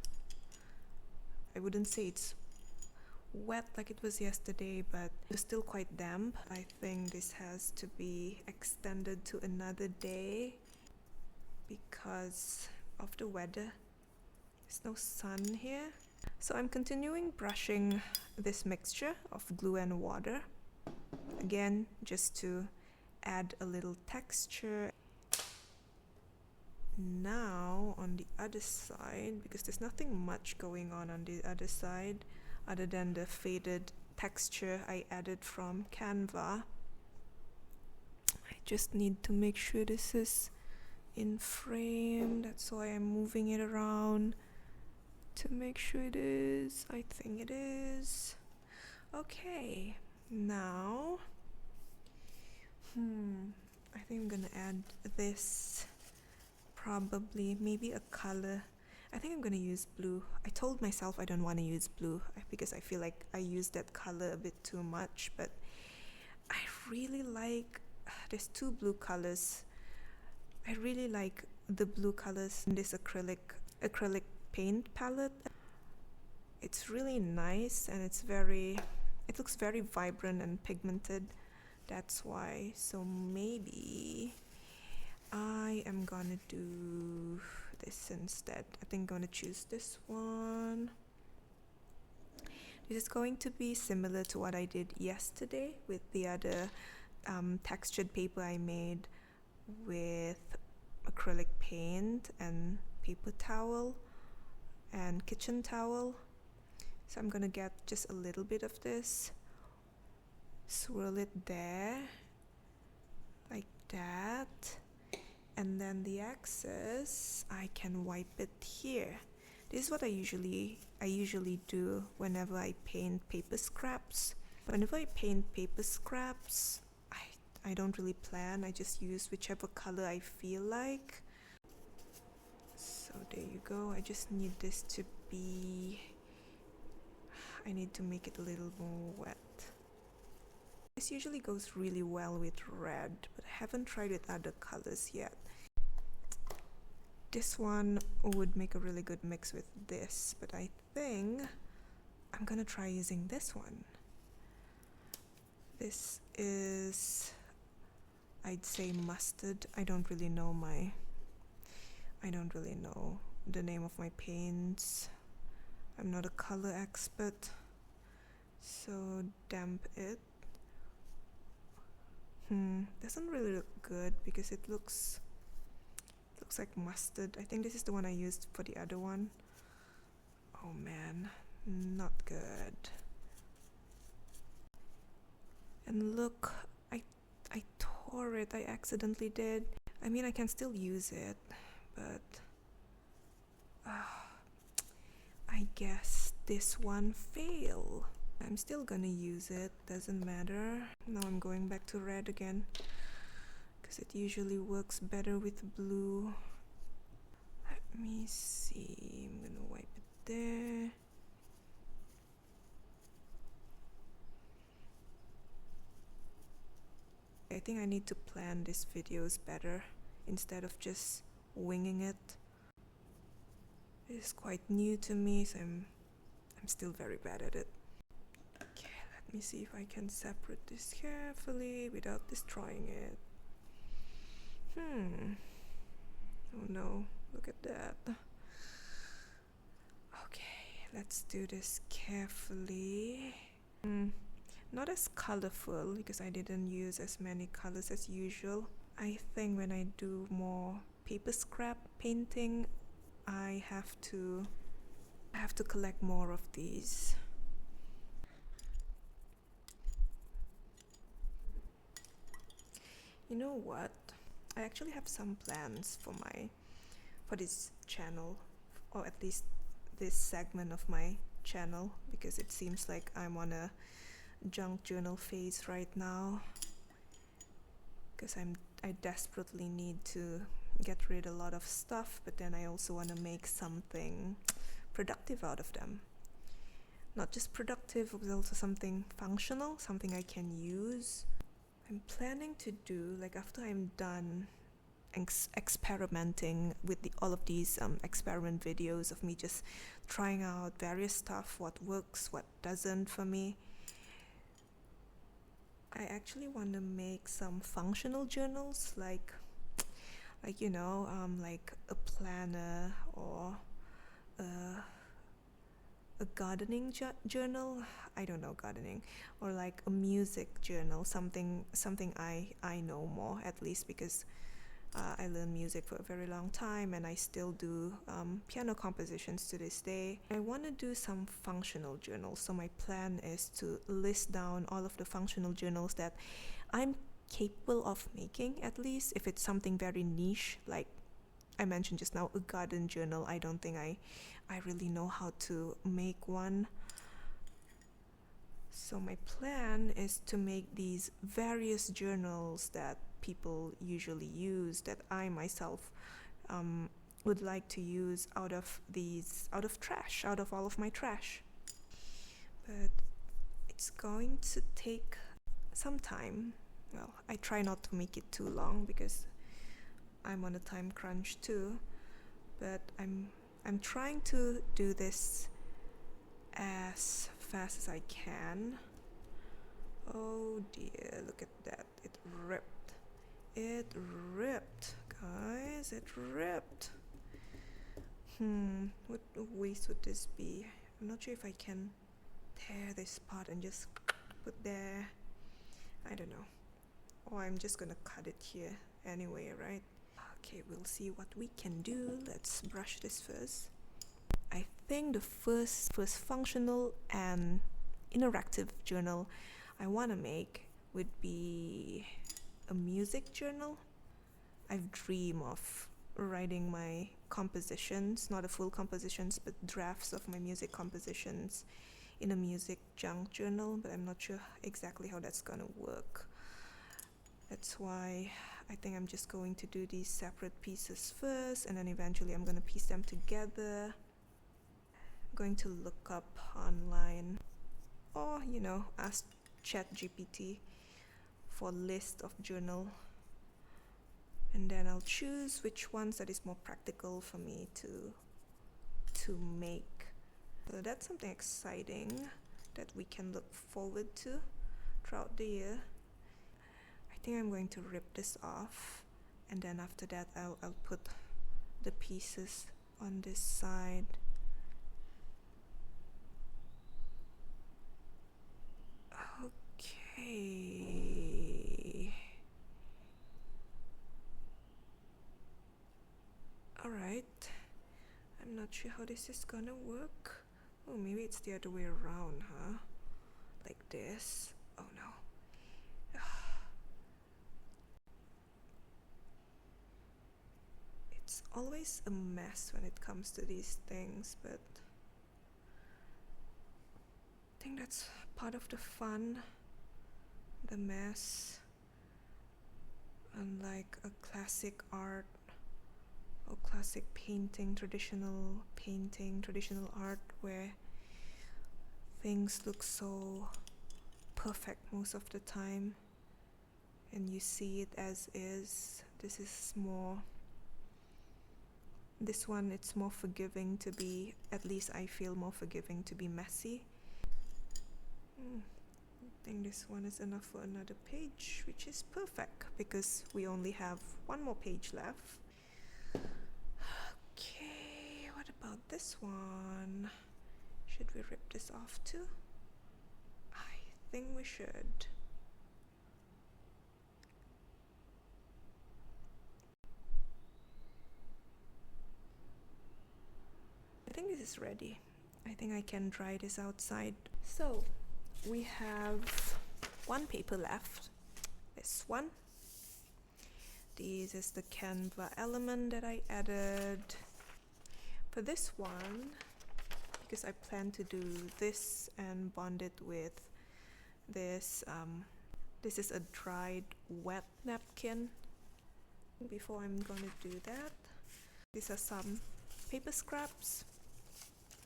I wouldn't say it's wet like it was yesterday, but it was still quite damp. I think this has to be extended to another day because of the weather. There's no sun here. So I'm continuing brushing this mixture of glue and water. Again, just to add a little texture. Now on the other side, because there's nothing much going on the other side other than the faded texture I added from Canva. I just need to make sure this is in frame. That's why I'm moving it around to make sure it is. I think it is. Okay, now I think I'm gonna add this, probably maybe a color. I think I'm gonna use blue. I told myself I don't want to use blue because I feel like I use that color a bit too much, but I really like, there's 2 blue colors I really like the blue colors in this acrylic paint palette. It's really nice and it looks very vibrant and pigmented. That's why. So maybe I am gonna do this instead. I think I'm gonna choose this one. This is going to be similar to what I did yesterday with the other textured paper I made with acrylic paint and paper towel and kitchen towel. So I'm gonna get just a little bit of this, swirl it there like that, and then the excess I can wipe it here. This is what I usually do whenever I paint paper scraps. Whenever I paint paper scraps, I don't really plan. I just use whichever color I feel like. So there you go. I just need this to be... I need to make it a little more wet. This usually goes really well with red, but I haven't tried with other colors yet. This one would make a really good mix with this, but I think I'm gonna try using this one. This is, I'd say, mustard. I don't really know the name of my paints. I'm not a color expert. So damp it. Doesn't really look good because it looks like mustard. I think this is the one I used for the other one. Oh man, not good. And look, I tore it. I accidentally did. I mean, I can still use it, but I guess this one failed. I'm still gonna use it, doesn't matter. Now I'm going back to red again, because it usually works better with blue. Let me see, I'm gonna wipe it there. I think I need to plan these videos better instead of just winging it. It's quite new to me, so I'm still very bad at it. Okay, let me see if I can separate this carefully without destroying it. Oh no, look at that. Okay, let's do this carefully. Not as colorful because I didn't use as many colors as usual. I think when I do more paper scrap painting, I have to collect more of these. You know what? I actually have some plans for this channel, or at least this segment of my channel, because it seems like I'm on a junk journal phase right now, because I desperately need to get rid of a lot of stuff, but then I also want to make something productive out of them. Not just productive, but also something functional, something I can use. I'm planning to do, like, after I'm done experimenting with all of these experiment videos of me just trying out various stuff, what works, what doesn't for me, I actually want to make some functional journals, like you know, like a planner or a gardening journal. I don't know gardening, or like a music journal, something I know more, at least, because I learned music for a very long time and I still do piano compositions to this day. I want to do some functional journals, so my plan is to list down all of the functional journals that I'm capable of making, at least. If it's something very niche, like I mentioned just now, a garden journal, I don't think I really know how to make one. So my plan is to make these various journals that people usually use, that I myself would like to use out of all of my trash. But it's going to take some time. Well, I try not to make it too long because I'm on a time crunch too, but I'm trying to do this as fast as I can. Oh dear, look at that. It ripped. It ripped, guys. It ripped. What waste would this be? I'm not sure if I can tear this part and just put there. I don't know. Or I'm just gonna cut it here anyway, right? Okay, we'll see what we can do. Let's brush this first. I think the first functional and interactive journal I want to make would be a music journal. I've dreamed of writing my compositions, not the full compositions, but drafts of my music compositions in a music junk journal, but I'm not sure exactly how that's gonna work. That's why I think I'm just going to do these separate pieces first, and then eventually I'm gonna piece them together. I'm going to look up online, or ask ChatGPT for a list of journal, and then I'll choose which ones that is more practical for me to make. So that's something exciting that we can look forward to throughout the year. I think I'm going to rip this off, and then after that I'll put the pieces on this side. Okay. Alright. I'm not sure how this is gonna work. Oh, maybe it's the other way around, huh? Like this. Oh no. It's always a mess when it comes to these things, but I think that's part of the fun, the mess. Unlike a classic art or classic painting, traditional art where things look so perfect most of the time and you see it as is. This one, it's more forgiving to be, at least I feel more forgiving to be messy. I think this one is enough for another page, which is perfect because we only have one more page left. Okay, what about this one? Should we rip this off too? I think we should. I think this is ready. I think I can dry this outside. So we have one paper left. This one. This is the Canva element that I added. For this one, because I plan to do this and bond it with this, this is a dried wet napkin. Before I'm gonna do that, these are some paper scraps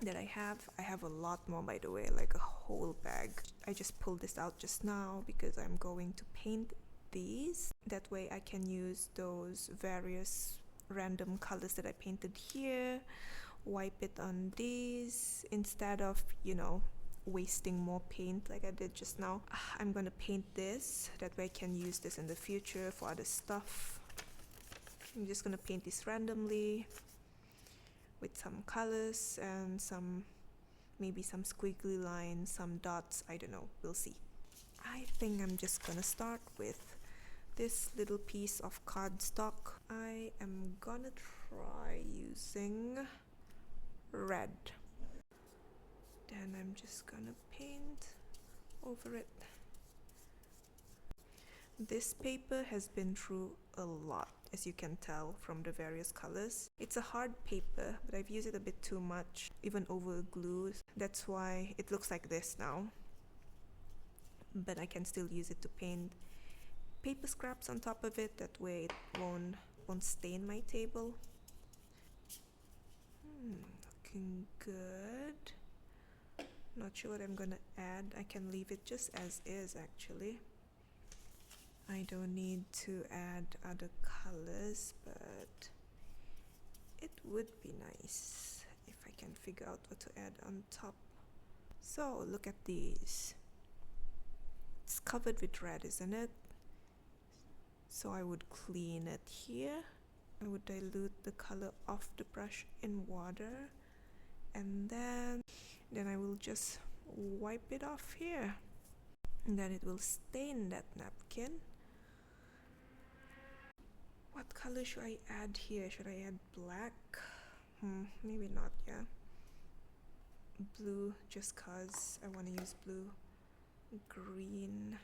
that I have a lot more, by the way, like a whole bag. I just pulled this out just now because I'm going to paint these. That way I can use those various random colors that I painted here, wipe it on these instead of wasting more paint like I did just now. I'm gonna paint this, that way I can use this in the future for other stuff. I'm just gonna paint this randomly with some colors and maybe some squiggly lines, some dots, I don't know, we'll see. I think I'm just gonna start with this little piece of cardstock. I am gonna try using red. Then I'm just gonna paint over it. This paper has been through a lot, as you can tell from the various colors. It's a hard paper, but I've used it a bit too much, even over glue. That's why it looks like this now. But I can still use it to paint paper scraps on top of it, that way it won't stain my table. Looking good. Not sure what I'm gonna add. I can leave it just as is actually. I don't need to add other colors, but it would be nice if I can figure out what to add on top. So look at these. It's covered with red, isn't it? So I would clean it here. I would dilute the color of the brush in water, and then I will just wipe it off here, and then it will stain that napkin. What color should I add here? Should I add black? Maybe not, yeah. Blue, just cause I want to use blue. Green.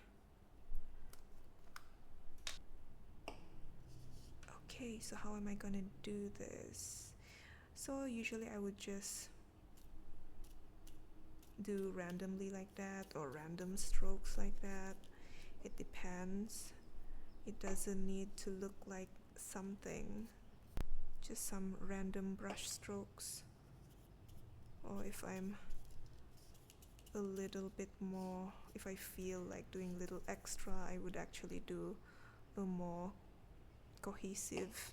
Okay, so how am I gonna do this? So usually I would just do randomly like that, or random strokes like that. It depends. It doesn't need to look like something, just some random brush strokes. Or if I'm a little bit more, if I feel like doing a little extra, I would actually do a more cohesive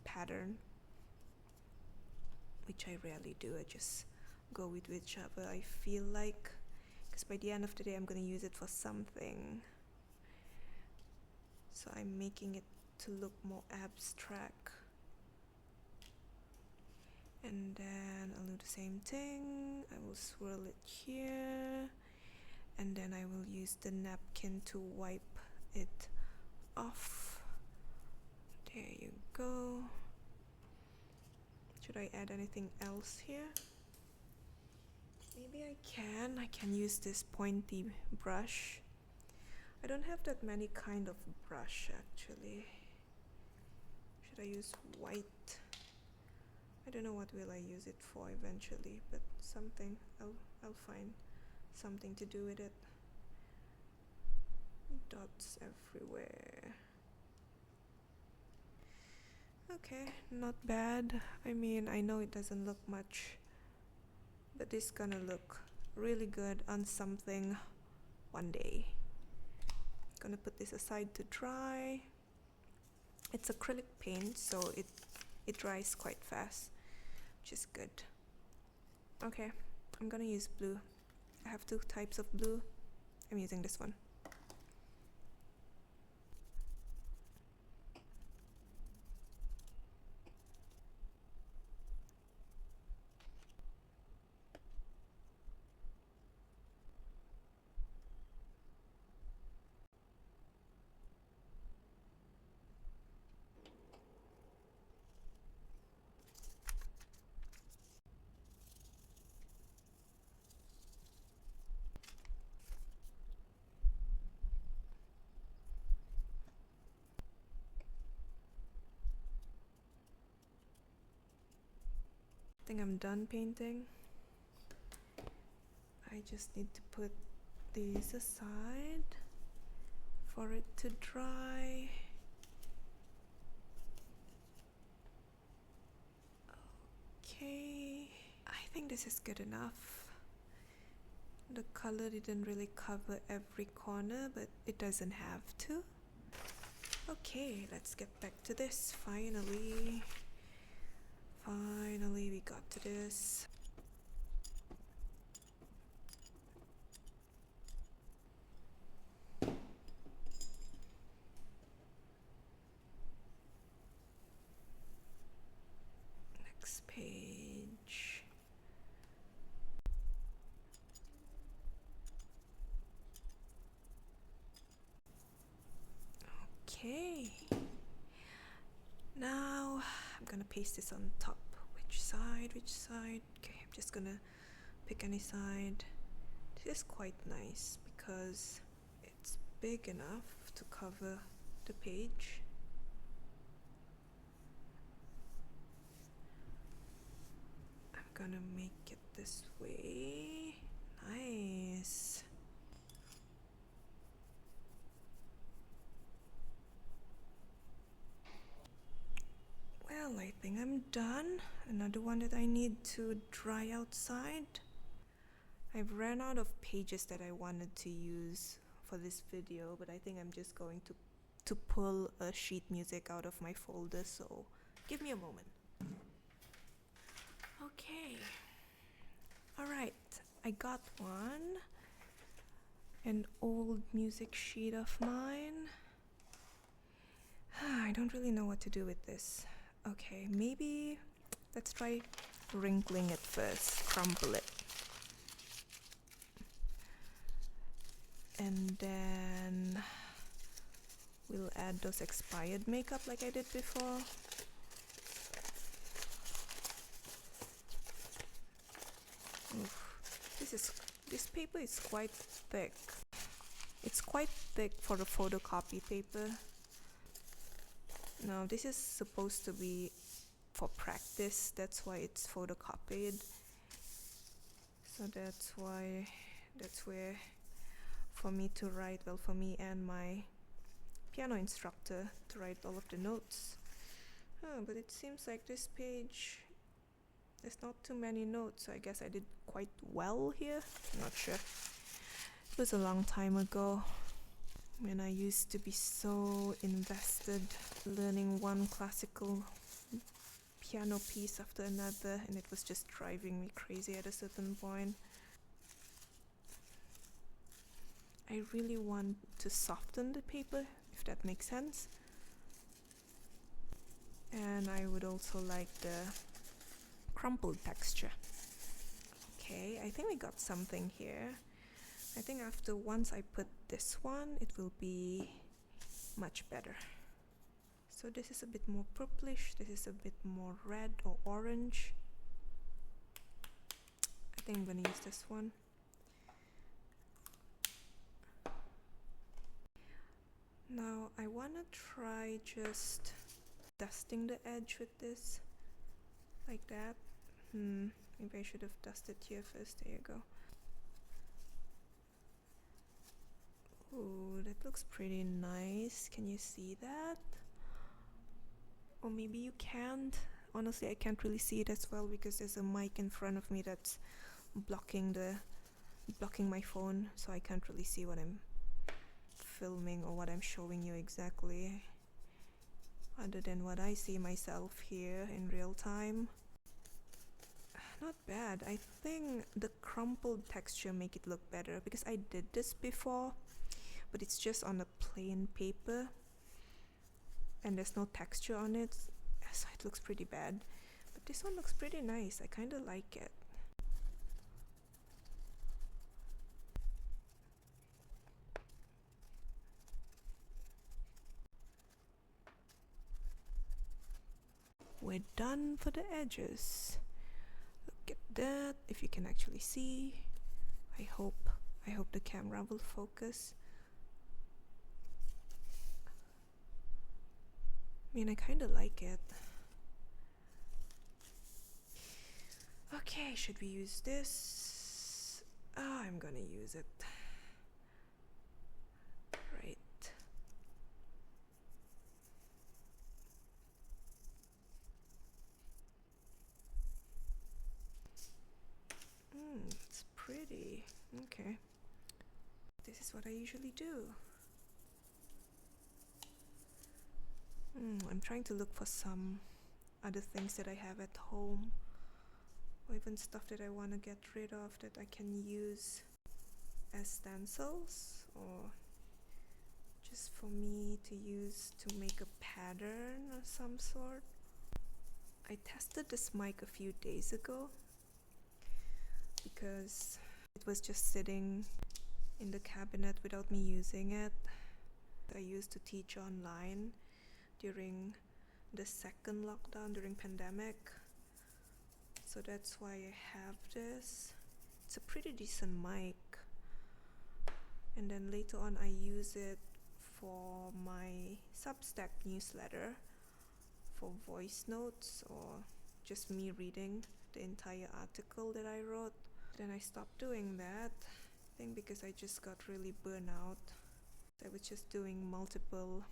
pattern, which I rarely do. I just go with whichever I feel like, because by the end of the day I'm gonna use it for something. So I'm making it to look more abstract. And then I'll do the same thing. I will swirl it here, and then I will use the napkin to wipe it off. There you go. Should I add anything else here? Maybe I can use this pointy brush. I don't have that many kind of brush actually. Should I use white? I don't know what will I use it for eventually, but something. I'll find something to do with it. Dots everywhere. Okay, not bad. I mean, I know it doesn't look much, but it's gonna look really good on something one day. Gonna put this aside to dry. It's acrylic paint, so it dries quite fast, which is good. Okay, I'm gonna use blue. I have two types of blue. I'm using this one. I think I'm done painting. I just need to put these aside for it to dry. Okay, I think this is good enough. The color didn't really cover every corner, but it doesn't have to. Okay, let's get back to this. Finally we got to this. Next page. Okay, now I'm gonna paste this on top. Which side? Okay, I'm just gonna pick any side. This is quite nice because it's big enough to cover the page. I'm gonna make it this way. Nice. Well, I think I'm done. Another one that I need to dry outside. I've ran out of pages that I wanted to use for this video, but I think I'm just going to to pull a sheet music out of my folder, so give me a moment. Okay. Alright, I got one. An old music sheet of mine. I don't really know what to do with this. Okay, maybe let's try wrinkling it first, crumple it. And then we'll add those expired makeup like I did before. Oof. This paper is quite thick. It's quite thick for a photocopy paper. Now this is supposed to be for practice, that's why it's photocopied. So that's where for me to write, well, for me and my piano instructor to write all of the notes. But it seems like this page, there's not too many notes, so I guess I did quite well here. I'm not sure. It was a long time ago when I used to be so invested learning one classical piano piece after another, and it was just driving me crazy at a certain point. I really want to soften the paper, if that makes sense. And I would also like the crumpled texture. Okay, I think we got something here. I think once I put this one, it will be much better. So this is a bit more purplish, this is a bit more red or orange. I think I'm gonna use this one. Now I wanna try just dusting the edge with this, like that. Maybe I should have dusted here first. There you go. Ooh, that looks pretty nice. Can you see that? Or maybe you can't. Honestly, I can't really see it as well because there's a mic in front of me that's blocking my phone, so I can't really see what I'm filming or what I'm showing you exactly, other than what I see myself here in real time. Not bad. I think the crumpled texture make it look better because I did this before, but it's just on a plain paper and there's no texture on it, so it looks pretty bad. But this one looks pretty nice. I kind of like it. We're done for the edges. Look at that, if you can actually see. I hope the camera will focus. I mean, I kind of like it. Okay, should we use this? I'm gonna use it. Right. It's pretty. Okay. This is what I usually do. I'm trying to look for some other things that I have at home, or even stuff that I want to get rid of that I can use as stencils, or just for me to use to make a pattern of some sort. I tested this mic a few days ago because it was just sitting in the cabinet without me using it. I used to teach online during the second lockdown, during pandemic, so that's why I have this. It's a pretty decent mic, and then later on I use it for my Substack newsletter for voice notes or just me reading the entire article that I wrote. Then I stopped doing that, I think because I just got really burnt out. I was just doing multiple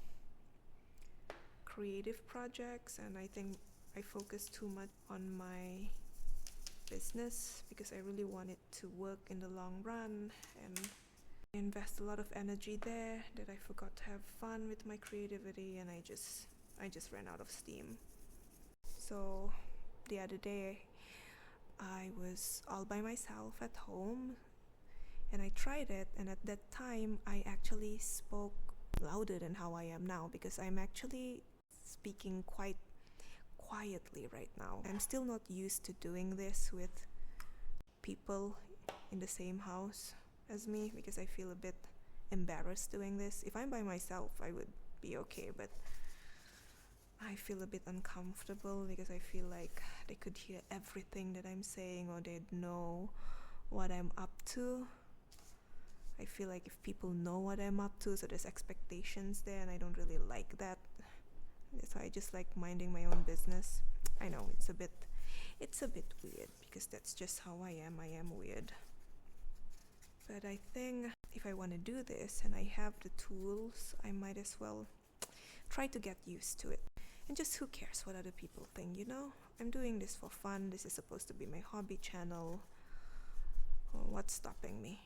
creative projects, and I think I focused too much on my business because I really want it to work in the long run, and I invest a lot of energy there that I forgot to have fun with my creativity, and I just ran out of steam. So the other day I was all by myself at home and I tried it, and at that time I actually spoke louder than how I am now, because I'm actually speaking quite quietly right now. I'm still not used to doing this with people in the same house as me, because I feel a bit embarrassed doing this. If I'm by myself, I would be okay, but I feel a bit uncomfortable because I feel like they could hear everything that I'm saying, or they'd know what I'm up to. I feel like if people know what I'm up to, so there's expectations there, and I don't really like that. So I just like minding my own business. I know it's a bit weird, because that's just how I am. I am weird. But I think if I want to do this and I have the tools, I might as well try to get used to it. And just, who cares what other people think, you know? I'm doing this for fun. This is supposed to be my hobby channel. What's stopping me?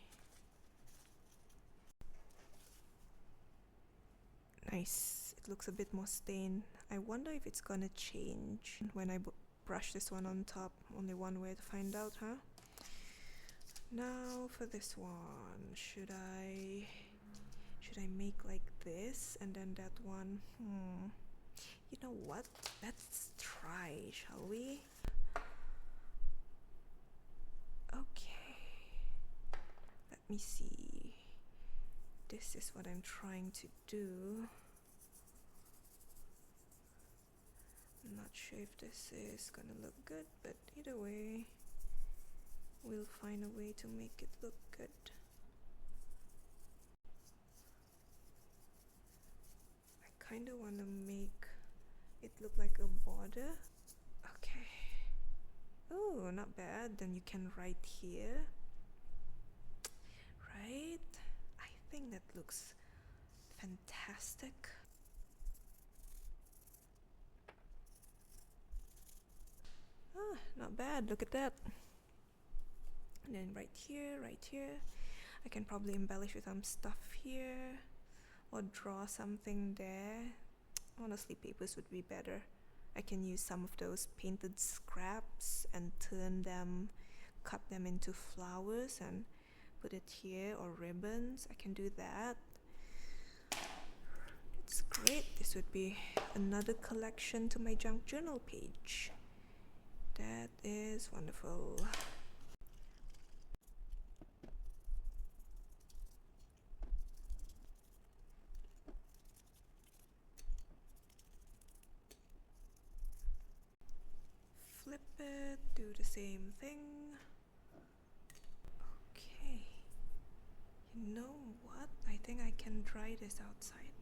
Nice. It looks a bit more stained. I wonder if it's gonna change when I brush this one on top. Only one way to find out, huh? Now for this one, should I make like this and then that one? You know what? Let's try, shall we? Okay. Let me see. This is what I'm trying to do. I'm not sure if this is gonna look good, but either way, we'll find a way to make it look good. I kinda wanna make it look like a border. Okay. Oh, not bad. Then you can write here. Right? I think that looks fantastic. Ah, not bad. Look at that. And then right here. I can probably embellish with some stuff here, or draw something there. Honestly, papers would be better. I can use some of those painted scraps and turn them, cut them into flowers and put it here, or ribbons. I can do that. It's great. This would be another collection to my junk journal page. That is wonderful. Flip it, do the same thing. Okay. You know what? I think I can dry this outside.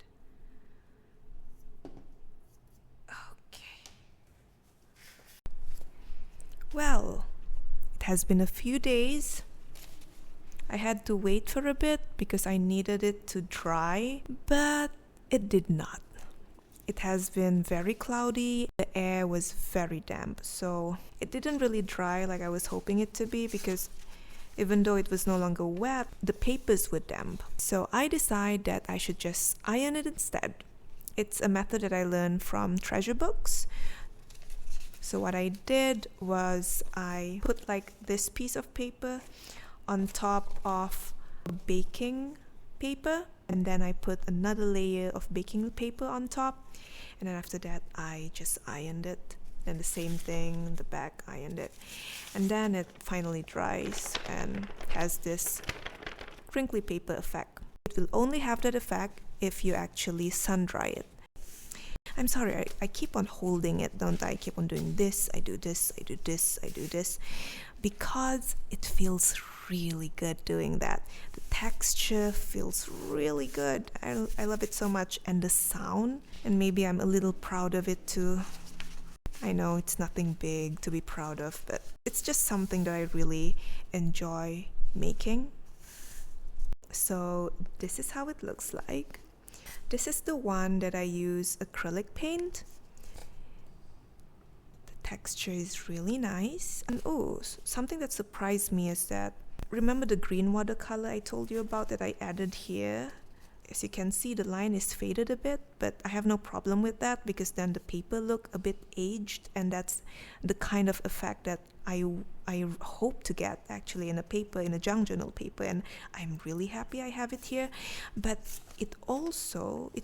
Okay. Well, it has been a few days. I had to wait for a bit because I needed it to dry, but it did not. It has been very cloudy. The air was very damp, so it didn't really dry like I was hoping it to be, because even though it was no longer wet, the papers were damp. So I decided that I should just iron it instead. It's a method that I learned from treasure books. So what I did was I put like this piece of paper on top of baking paper, and then I put another layer of baking paper on top, and then after that I just ironed it. Then the same thing, the back, ironed it, and then it finally dries and has this crinkly paper effect. It will only have that effect if you actually sun dry it. I'm sorry, I keep on holding it, don't I? I keep on doing this, I do this, I do this, I do this, because it feels really good doing that. The texture feels really good. I love it so much, and the sound, and maybe I'm a little proud of it too. I know it's nothing big to be proud of, but it's just something that I really enjoy making. So this is how it looks like. This is the one that I use acrylic paint. The texture is really nice. And something that surprised me is that Remember the green watercolor I told you about that I added here? As you can see, the line is faded a bit, but I have no problem with that because then the paper look a bit aged, and that's the kind of effect that I hope to get actually in a paper, in a junk journal paper, and I'm really happy I have it here. But it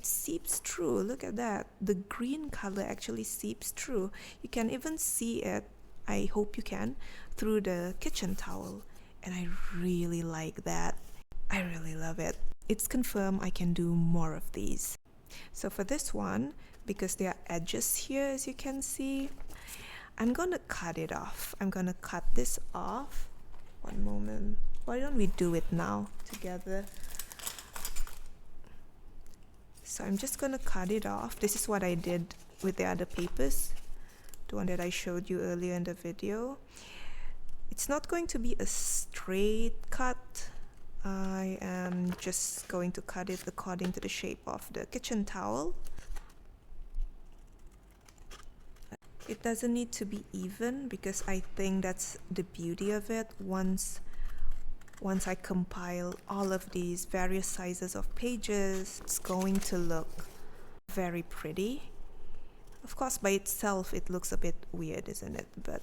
seeps through. Look at that. The green color actually seeps through. You can even see it, I hope you can, through the kitchen towel, and I really like that. I really love it. It's confirmed I can do more of these. So for this one, because there are edges here, as you can see, I'm gonna cut it off. I'm gonna cut this off. One moment. Why don't we do it now together? So I'm just gonna cut it off. This is what I did with the other papers, the one that I showed you earlier in the video. It's not going to be a straight cut. I am just going to cut it according to the shape of the kitchen towel. It doesn't need to be even because I think that's the beauty of it. Once I compile all of these various sizes of pages, it's going to look very pretty. Of course, by itself it looks a bit weird, isn't it? But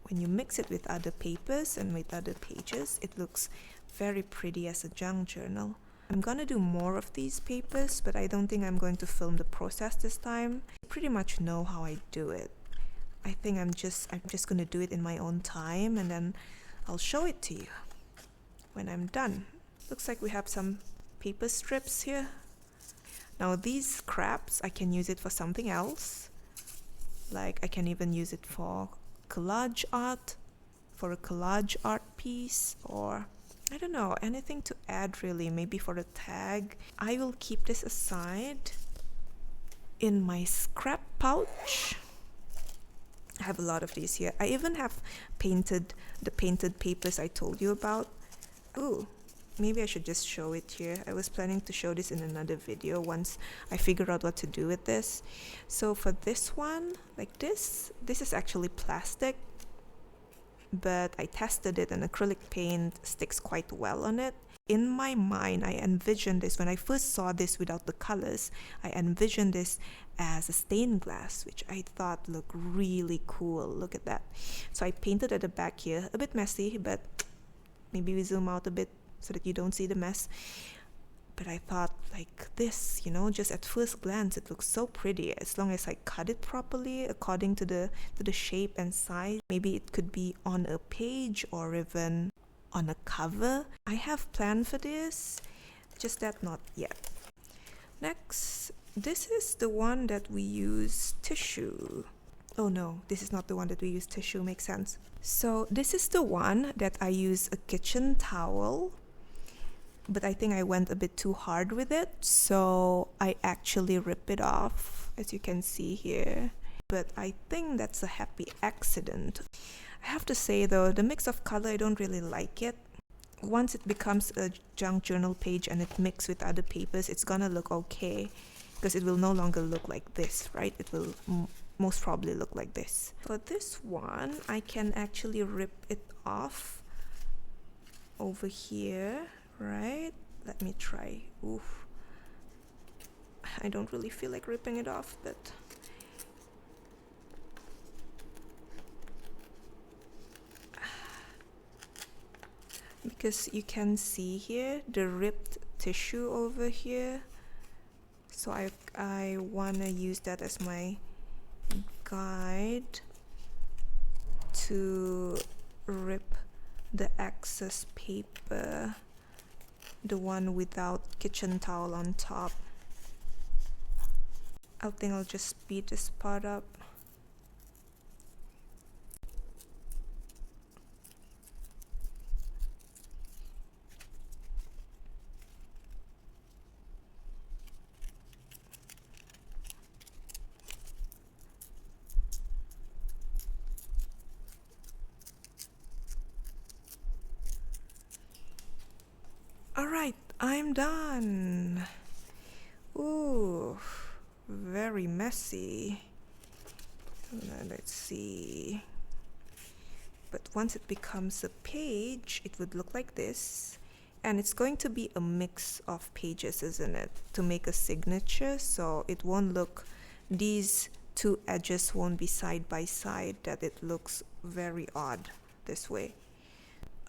when you mix it with other papers and with other pages, it looks very pretty as a junk journal. I'm gonna do more of these papers, but I don't think I'm going to film the process this time. You pretty much know how I do it. I think I'm just gonna do it in my own time, and then I'll show it to you when I'm done. Looks like we have some paper strips here. Now these scraps, I can use it for something else. Like I can even use it for collage art, for a collage art piece, or I don't know, anything to add really, maybe for a tag. I will keep this aside in my scrap pouch. I have a lot of these here. I even have the painted papers I told you about. Ooh, maybe I should just show it here. I was planning to show this in another video once I figure out what to do with this. So for this one, like this is actually plastic, but I tested it and acrylic paint sticks quite well on it. In my mind, I envisioned this, when I first saw this without the colors, I envisioned this as a stained glass, which I thought looked really cool. Look at that. So I painted at the back here, a bit messy, but maybe we zoom out a bit so that you don't see the mess. But I thought like this, you know, just at first glance it looks so pretty as long as I cut it properly according to the shape and size. Maybe it could be on a page or even on a cover. I have planned for this, just that not yet. Next, this is the one that we use tissue. Oh no, this is not the one that we use tissue, makes sense. So this is the one that I use a kitchen towel, but I think I went a bit too hard with it, so I actually rip it off, as you can see here. But I think that's a happy accident. I have to say though, the mix of color, I don't really like it. Once it becomes a junk journal page and it mixes with other papers, it's gonna look okay, because it will no longer look like this, right? It will most probably look like this. For this one, I can actually rip it off over here, right? Let me try. Oof. I don't really feel like ripping it off, but because you can see here the ripped tissue over here, so I wanna use that as my guide to rip the excess paper, the one without kitchen towel on top. I think I'll just speed this part up. Alright, I'm done. Ooh, very messy. Let's see. But once it becomes a page, it would look like this. And it's going to be a mix of pages, isn't it? To make a signature, so it won't look, these two edges won't be side by side, that it looks very odd this way.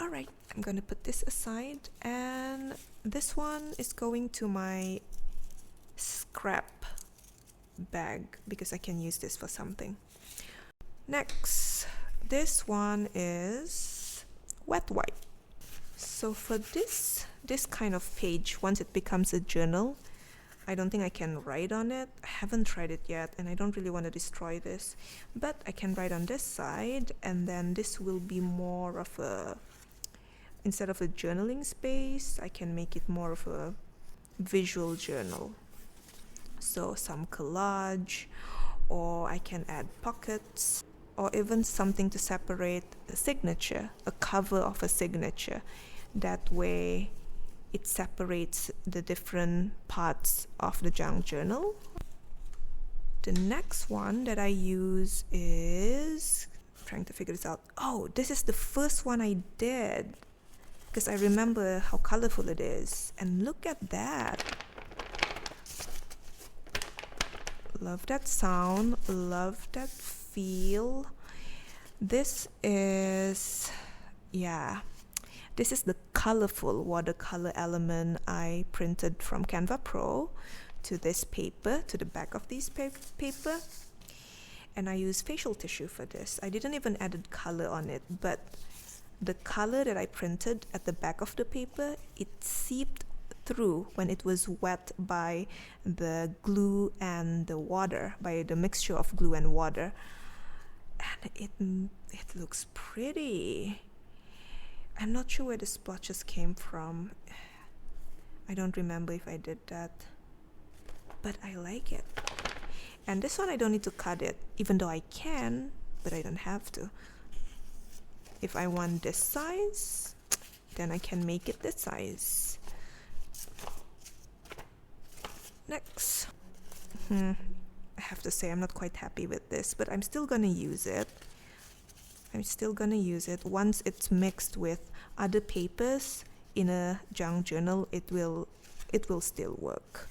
Alright, I'm gonna put this aside, and this one is going to my scrap bag because I can use this for something. Next, this one is wet wipe. So for this kind of page, once it becomes a journal, I don't think I can write on it. I haven't tried it yet, and I don't really want to destroy this. But I can write on this side, and then this will be more of a, instead of a journaling space, I can make it more of a visual journal. So some collage, or I can add pockets, or even something to separate a signature, a cover of a signature. That way it separates the different parts of the junk journal. The next one that I use is, I'm trying to figure this out. Oh, this is the first one I did because I remember how colorful it is. And look at that. Love that sound, love that feel. This is, yeah, this is the colorful watercolor element I printed from Canva Pro to this paper, to the back of this paper. And I use facial tissue for this. I didn't even add color on it, but the color that I printed at the back of the paper, it seeped through when it was wet by the glue and the water, by the mixture of glue and water. And it looks pretty. I'm not sure where the splotches came from. I don't remember if I did that, but I like it. And this one I don't need to cut it, even though I can, but I don't have to. If I want this size, then I can make it this size. Next. I have to say I'm not quite happy with this, but I'm still gonna use it. I'm still gonna use it. Once it's mixed with other papers in a junk journal, it will still work.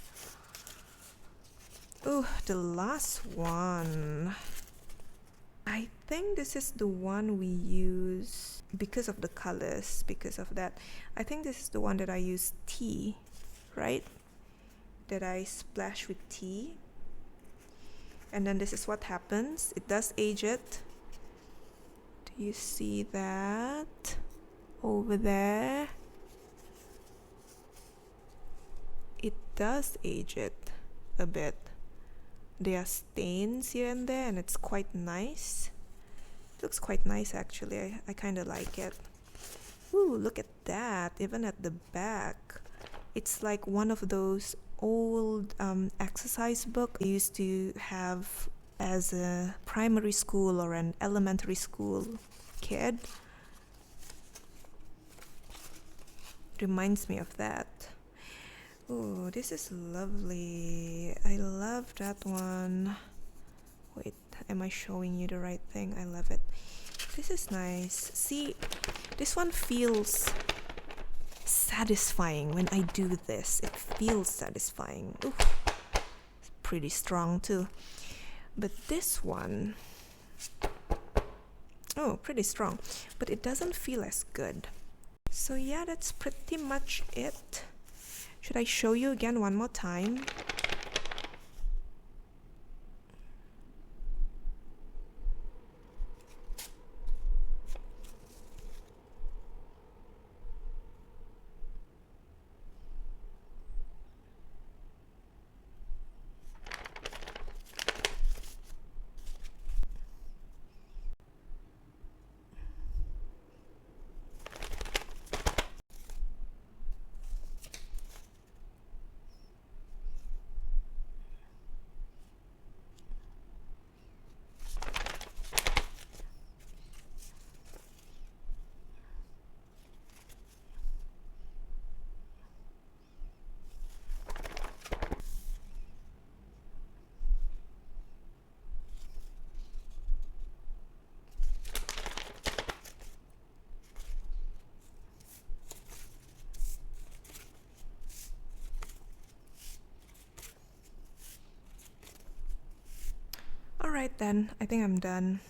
Oh, the last one. I think this is the one we use because of the colors, because of that. I think this is the one that I use tea, right? That I splash with tea. And then this is what happens. It does age it. Do you see that over there? It does age it a bit. There are stains here and there, and it's quite nice. It looks quite nice actually. I kind of like it. Ooh, look at that. Even at the back, it's like one of those old exercise book I used to have as a primary school or an elementary school kid. Reminds me of that. Oh, this is lovely. I love that one. Wait, am I showing you the right thing? I love it. This is nice. See, this one feels satisfying when I do this. It feels satisfying. Ooh, it's pretty strong too. But this one, oh, pretty strong, but it doesn't feel as good. So yeah, that's pretty much it. Should I show you again one more time? Alright then, I think I'm done.